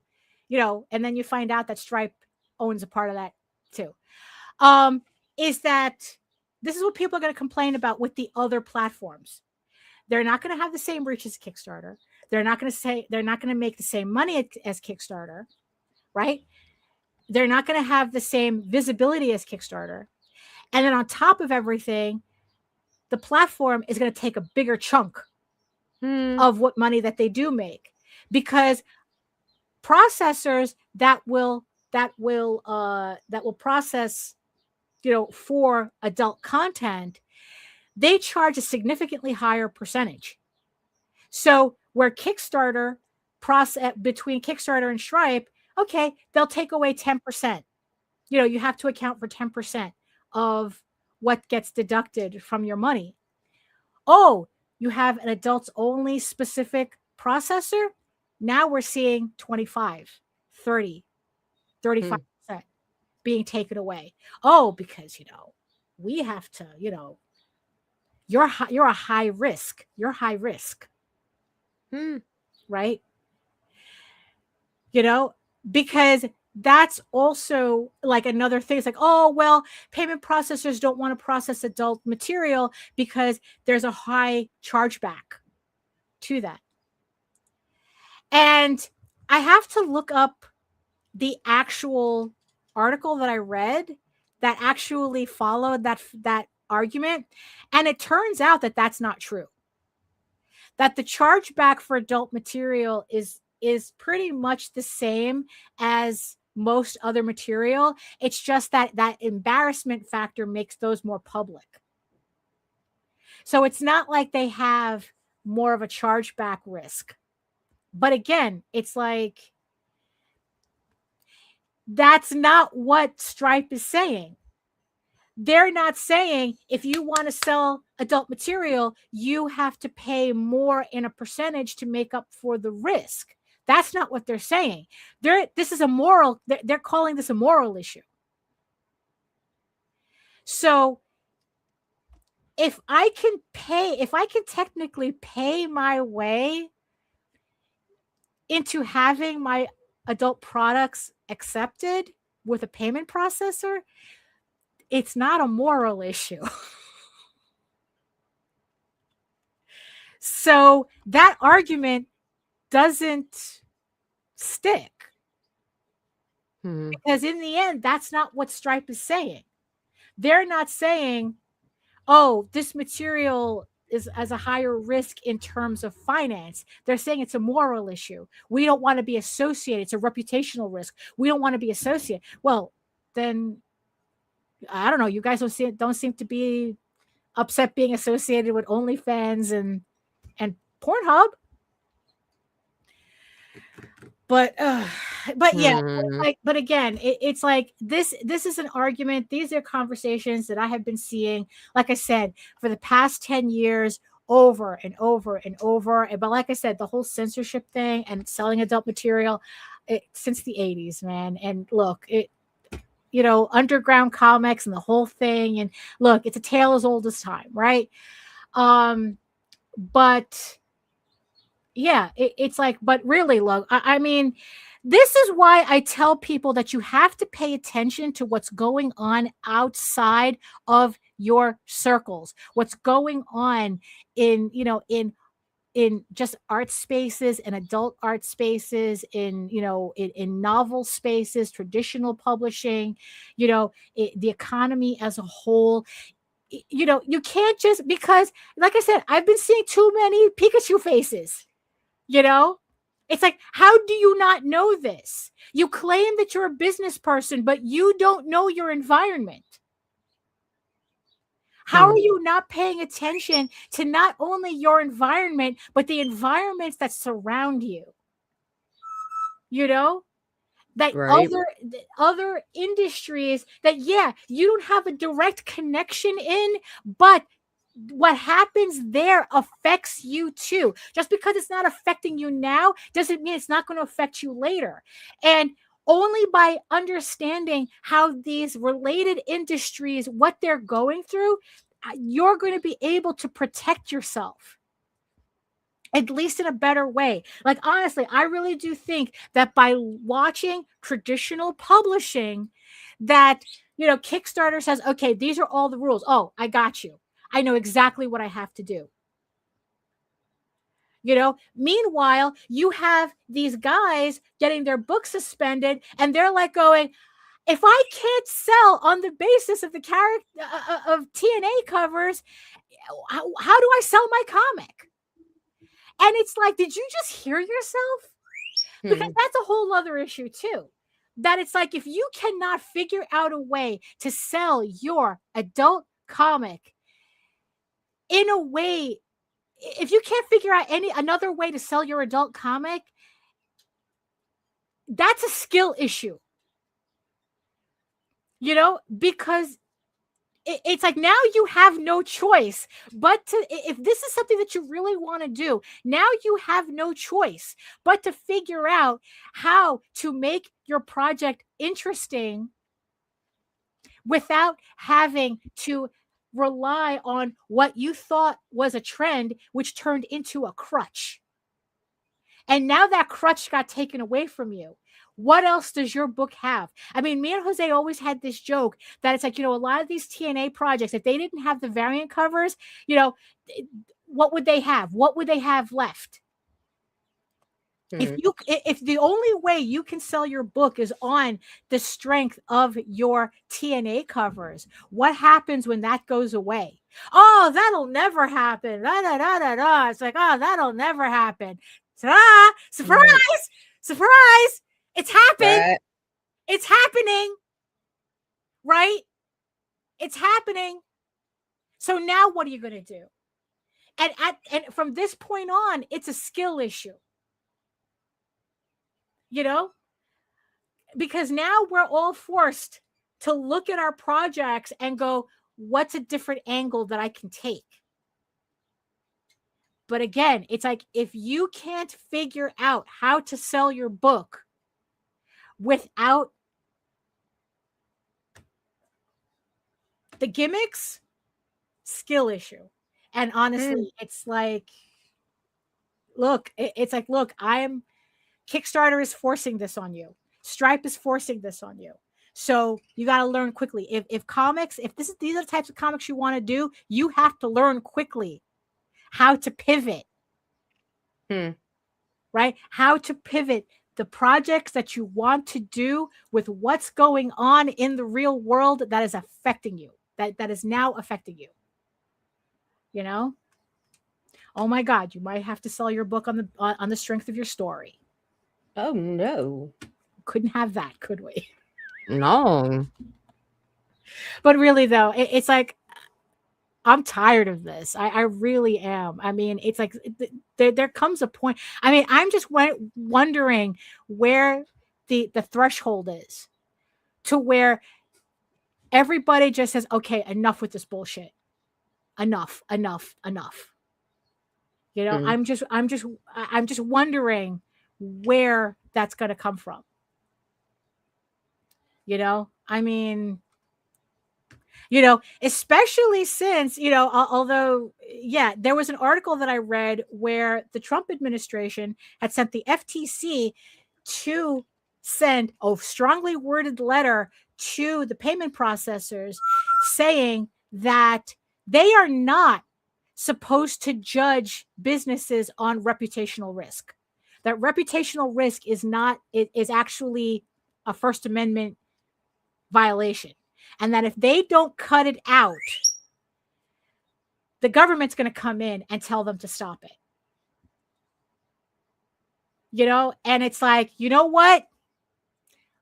and then you find out that Stripe owns a part of that too. Is that this is what people are going to complain about with the other platforms. They're not going to have the same reach as Kickstarter. They're not going to make the same money as Kickstarter, right? They're not going to have the same visibility as Kickstarter. And then on top of everything, the platform is going to take a bigger chunk of what money that they do make, because processors that will process, for adult content, they charge a significantly higher percentage. So where Kickstarter between Kickstarter and Stripe, okay, they'll take away 10%. You have to account for 10% of what gets deducted from your money. Oh, you have an adults only specific processor. Now we're seeing 25, 30, 35% being taken away. Oh, because, we have to, you're a high risk. You're high risk. Right? Because that's also like another thing. It's like, oh, well, payment processors don't want to process adult material because there's a high chargeback to that. And I have to look up the actual article that I read that actually followed that argument. And it turns out that that's not true. That the chargeback for adult material is pretty much the same as most other material. It's just that embarrassment factor makes those more public. So it's not like they have more of a chargeback risk. But again, it's like, that's not what Stripe is saying. They're not saying if you want to sell adult material, you have to pay more in a percentage to make up for the risk. That's not what they're saying. This is a moral. They're calling this a moral issue. So if I can technically pay my way into having my adult products accepted with a payment processor, it's not a moral issue. So that argument doesn't stick. Because in the end, that's not what Stripe is saying. They're not saying, oh, this material is as a higher risk in terms of finance. They're saying it's a moral issue. We don't want to be associated. It's a reputational risk. We don't want to be associated. Well, then I don't know. You guys don't seem to be upset being associated with OnlyFans and Pornhub. But yeah, but again, it's like this is an argument. These are conversations that I have been seeing, like I said, for the past 10 years, over and over and over. But like I said, the whole censorship thing and selling adult material since the 80s, man. And look, underground comics and the whole thing. And look, it's a tale as old as time, right? But yeah, it's like, but really, look, I mean, this is why I tell people that you have to pay attention to what's going on outside of your circles, what's going on in in just art spaces and adult art spaces, in in novel spaces, traditional publishing, the economy as a whole. You can't just, because like I said, I've been seeing too many Pikachu faces. It's like, how do you not know this? You claim that you're a business person, but you don't know your environment. How are you not paying attention to not only your environment, but the environments that surround you? That Right. other industries that, yeah, you don't have a direct connection in, but what happens there affects you too. Just because it's not affecting you now doesn't mean it's not going to affect you later. And only by understanding how these related industries, what they're going through, you're going to be able to protect yourself, at least in a better way. Like, honestly, I really do think that by watching traditional publishing, that, Kickstarter says, okay, these are all the rules. Oh, I got you. I know exactly what I have to do. Meanwhile, you have these guys getting their books suspended, and they're like going, if I can't sell on the basis of the character of TNA covers, how do I sell my comic? And it's like, did you just hear yourself? Because that's a whole other issue too. That it's like, if you cannot figure out a way to sell your adult comic in a way, if you can't figure out another way to sell your adult comic, that's a skill issue. Because it's like, now you have no choice but to, if this is something that you really want to do, now you have no choice but to figure out how to make your project interesting without having to rely on what you thought was a trend, which turned into a crutch. And now that crutch got taken away from you. What else does your book have? I mean, me and Jose always had this joke that it's like, a lot of these TNA projects, if they didn't have the variant covers, what would they have? What would they have left? If the only way you can sell your book is on the strength of your TNA covers, what happens when that goes away? Oh, that'll never happen. Da, da, da, da, da. It's like, oh, that'll never happen. Ta-da! Surprise! Surprise! It's happened. Right. It's happening. Right? It's happening. So now what are you going to do? And from this point on, it's a skill issue. Because now we're all forced to look at our projects and go, what's a different angle that I can take? But again, it's like, if you can't figure out how to sell your book without the gimmicks, skill issue. And honestly, it's like, look, Kickstarter is forcing this on you. Stripe is forcing this on you. So you got to learn quickly. If these are the types of comics you want to do, you have to learn quickly how to pivot. Right? How to pivot the projects that you want to do with what's going on in the real world that is affecting you, that is now affecting you. Oh my God, you might have to sell your book on the strength of your story. Oh no. Couldn't have that, could we? No. But really though, it's like, I'm tired of this. I really am. I mean, it's like there comes a point. I mean, I'm just wondering where the threshold is to where everybody just says, okay, enough with this bullshit. Enough. I'm just wondering where that's going to come from. I mean, especially since, although, yeah, there was an article that I read where the Trump administration had sent the FTC to send a strongly worded letter to the payment processors saying that they are not supposed to judge businesses on reputational risk. That reputational risk is actually a First Amendment violation. And that if they don't cut it out, the government's going to come in and tell them to stop it. And it's like, you know what?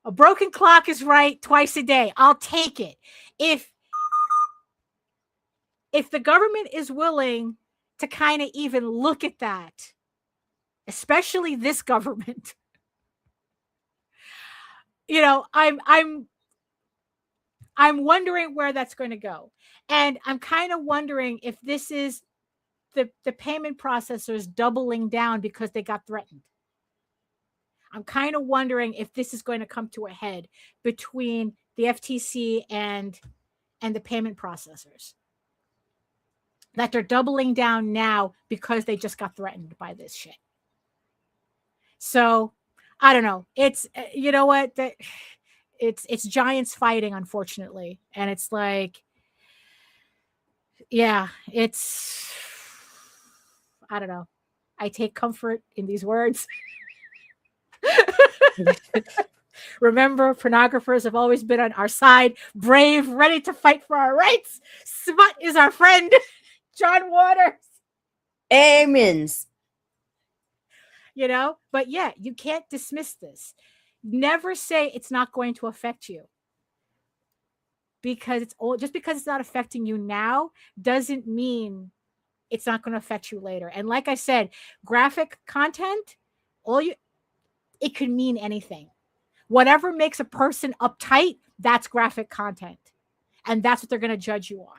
A broken clock is right twice a day. I'll take it. If the government is willing to kind of even look at that, especially this government, I'm wondering where that's going to go. And I'm kind of wondering if this is the payment processors doubling down because they got threatened. I'm kind of wondering if this is going to come to a head between the FTC and the payment processors. That they're doubling down now because they just got threatened by this shit. So, I don't know. It's, you know what? It's giants fighting, unfortunately. And it's like, yeah, I don't know. I take comfort in these words. Remember, pornographers have always been on our side, brave, ready to fight for our rights. Smut is our friend. John Waters. Amens. But yeah, you can't dismiss this. Never say it's not going to affect you. Because just because it's not affecting you now doesn't mean it's not going to affect you later. And like I said, graphic content, it could mean anything. Whatever makes a person uptight, that's graphic content. And that's what they're going to judge you on.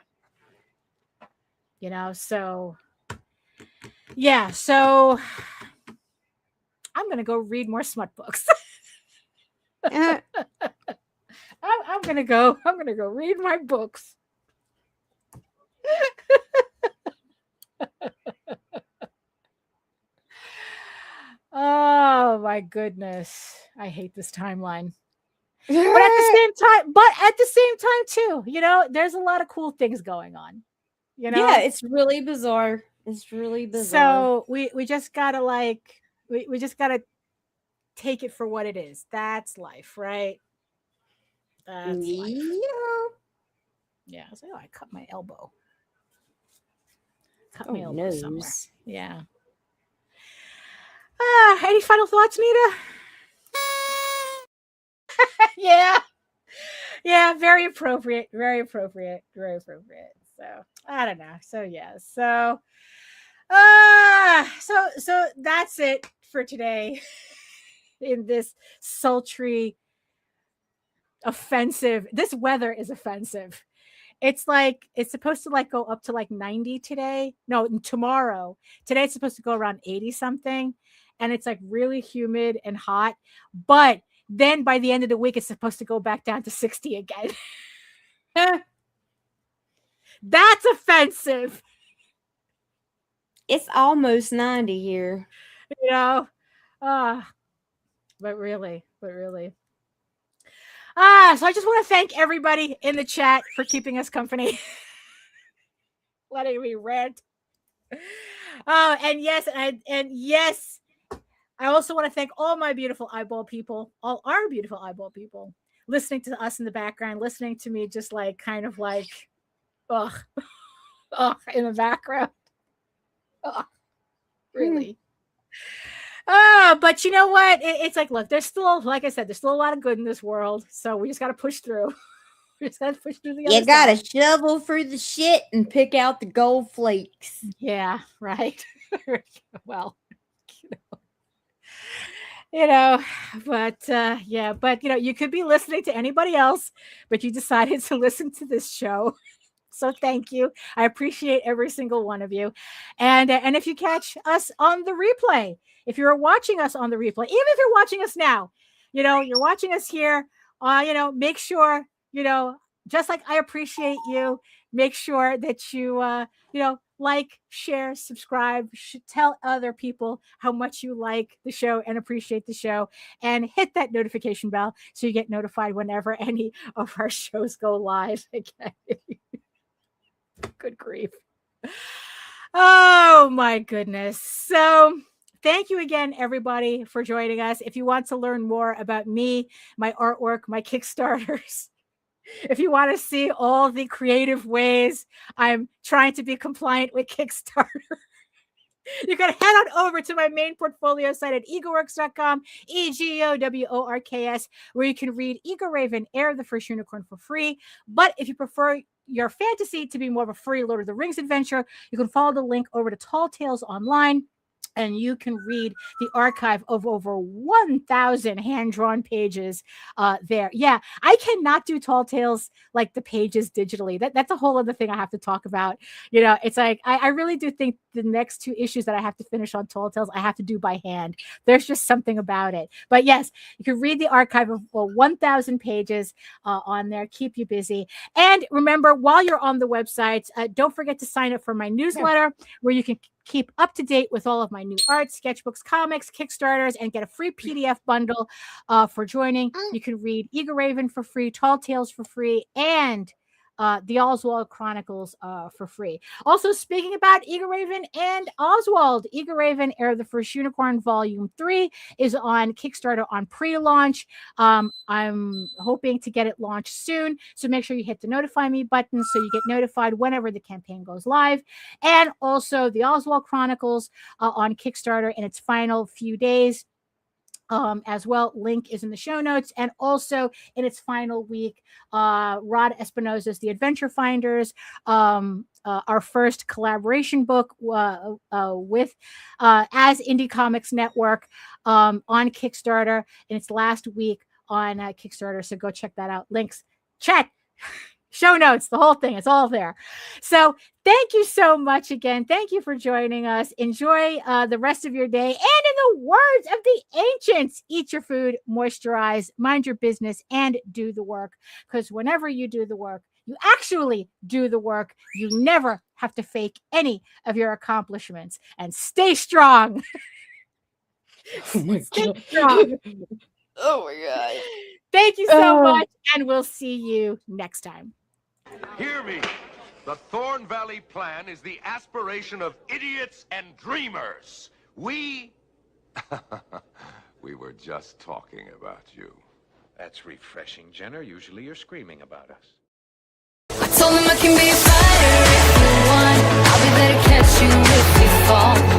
So yeah, so I'm going to go read more smut books. I'm going to go read my books. Oh my goodness. I hate this timeline. But at the same time too, there's a lot of cool things going on. Yeah, it's really bizarre. It's really bizarre. So we just gotta we just gotta take it for what it is. That's life, right? That's life. Yeah. So I cut my elbow. Cut my elbow somewhere. Yeah. Any final thoughts, Nita? Yeah, very appropriate. So I don't know. So yeah. So so that's it for today in this sultry, offensive. This weather is offensive. It's like it's supposed to go up to 90 today. No, tomorrow. Today it's supposed to go around 80 something. And it's really humid and hot. But then by the end of the week, it's supposed to go back down to 60 again. That's offensive. It's almost 90 here. But really. So I just want to thank everybody in the chat for keeping us company. Letting me rant. Oh, and yes, I also want to thank all my beautiful eyeball people, all our beautiful eyeball people, listening to us in the background, listening to me just in the background. Really. But you know what? It's look, there's still, like I said, there's still a lot of good in this world. So we just got to push through. We just got to push through the other side. You got to shovel through the shit and pick out the gold flakes. Yeah, right. Well, but you could be listening to anybody else, but you decided to listen to this show. So thank you. I appreciate every single one of you. And if you catch us on the replay, if you're watching us on the replay, even if you're watching us now, you're watching us here, make sure, just like I appreciate you, make sure that you, like, share, subscribe, tell other people how much you like the show and appreciate the show, and hit that notification bell so you get notified whenever any of our shows go live again. Good grief. Oh my goodness. So thank you again, everybody, for joining us. If you want to learn more about me, my artwork, my Kickstarters, if you want to see all the creative ways I'm trying to be compliant with Kickstarter, you can head on over to my main portfolio site at egoworks.com, EGOWORKS, where you can read Ego Raven, Heir of the First Unicorn for free. But if you prefer your fantasy to be more of a free Lord of the Rings adventure, you can follow the link over to Tall Tales Online. And you can read the archive of over 1,000 hand-drawn pages there. Yeah, I cannot do Tall Tales like the pages digitally. That's a whole other thing I have to talk about. You know, it's like I really do think the next 2 issues that I have to finish on Tall Tales, I have to do by hand. There's just something about it. But yes, you can read the archive of 1,000 pages on there. Keep you busy. And remember, while you're on the website, don't forget to sign up for my newsletter where you can keep up to date with all of my new art, sketchbooks, comics, Kickstarters, and get a free PDF bundle for joining. You can read Ego Raven for free, Tall Tales for free, and the Oswald Chronicles for free. Also, speaking about Ego Raven and Oswald, Ego Raven, Heir of the First Unicorn, Volume 3 is on Kickstarter on pre-launch. I'm hoping to get it launched soon, so make sure you hit the notify me button so you get notified whenever the campaign goes live. And also, the Oswald Chronicles on Kickstarter in its final few days. As well, link is in the show notes, and also in its final week, Rod Espinosa's The Adventure Finders, our first collaboration book with as Indie Comics Network on Kickstarter in its last week on Kickstarter. So go check that out. Links, chat, show notes, the whole thing. It's all there. So thank you so much again. Thank you for joining us. Enjoy the rest of your day. And in the words of the ancients, eat your food, moisturize, mind your business, and do the work. Because whenever you do the work, you actually do the work. You never have to fake any of your accomplishments. And stay strong. Stay strong. Oh my God. Thank you so much. And we'll see you next time. Hear me. The Thorn Valley Plan is the aspiration of idiots and dreamers. We were just talking about you. That's refreshing, Jenner. Usually you're screaming about us. I told him I can be a fighter if you want. I'll be there to catch you if you fall.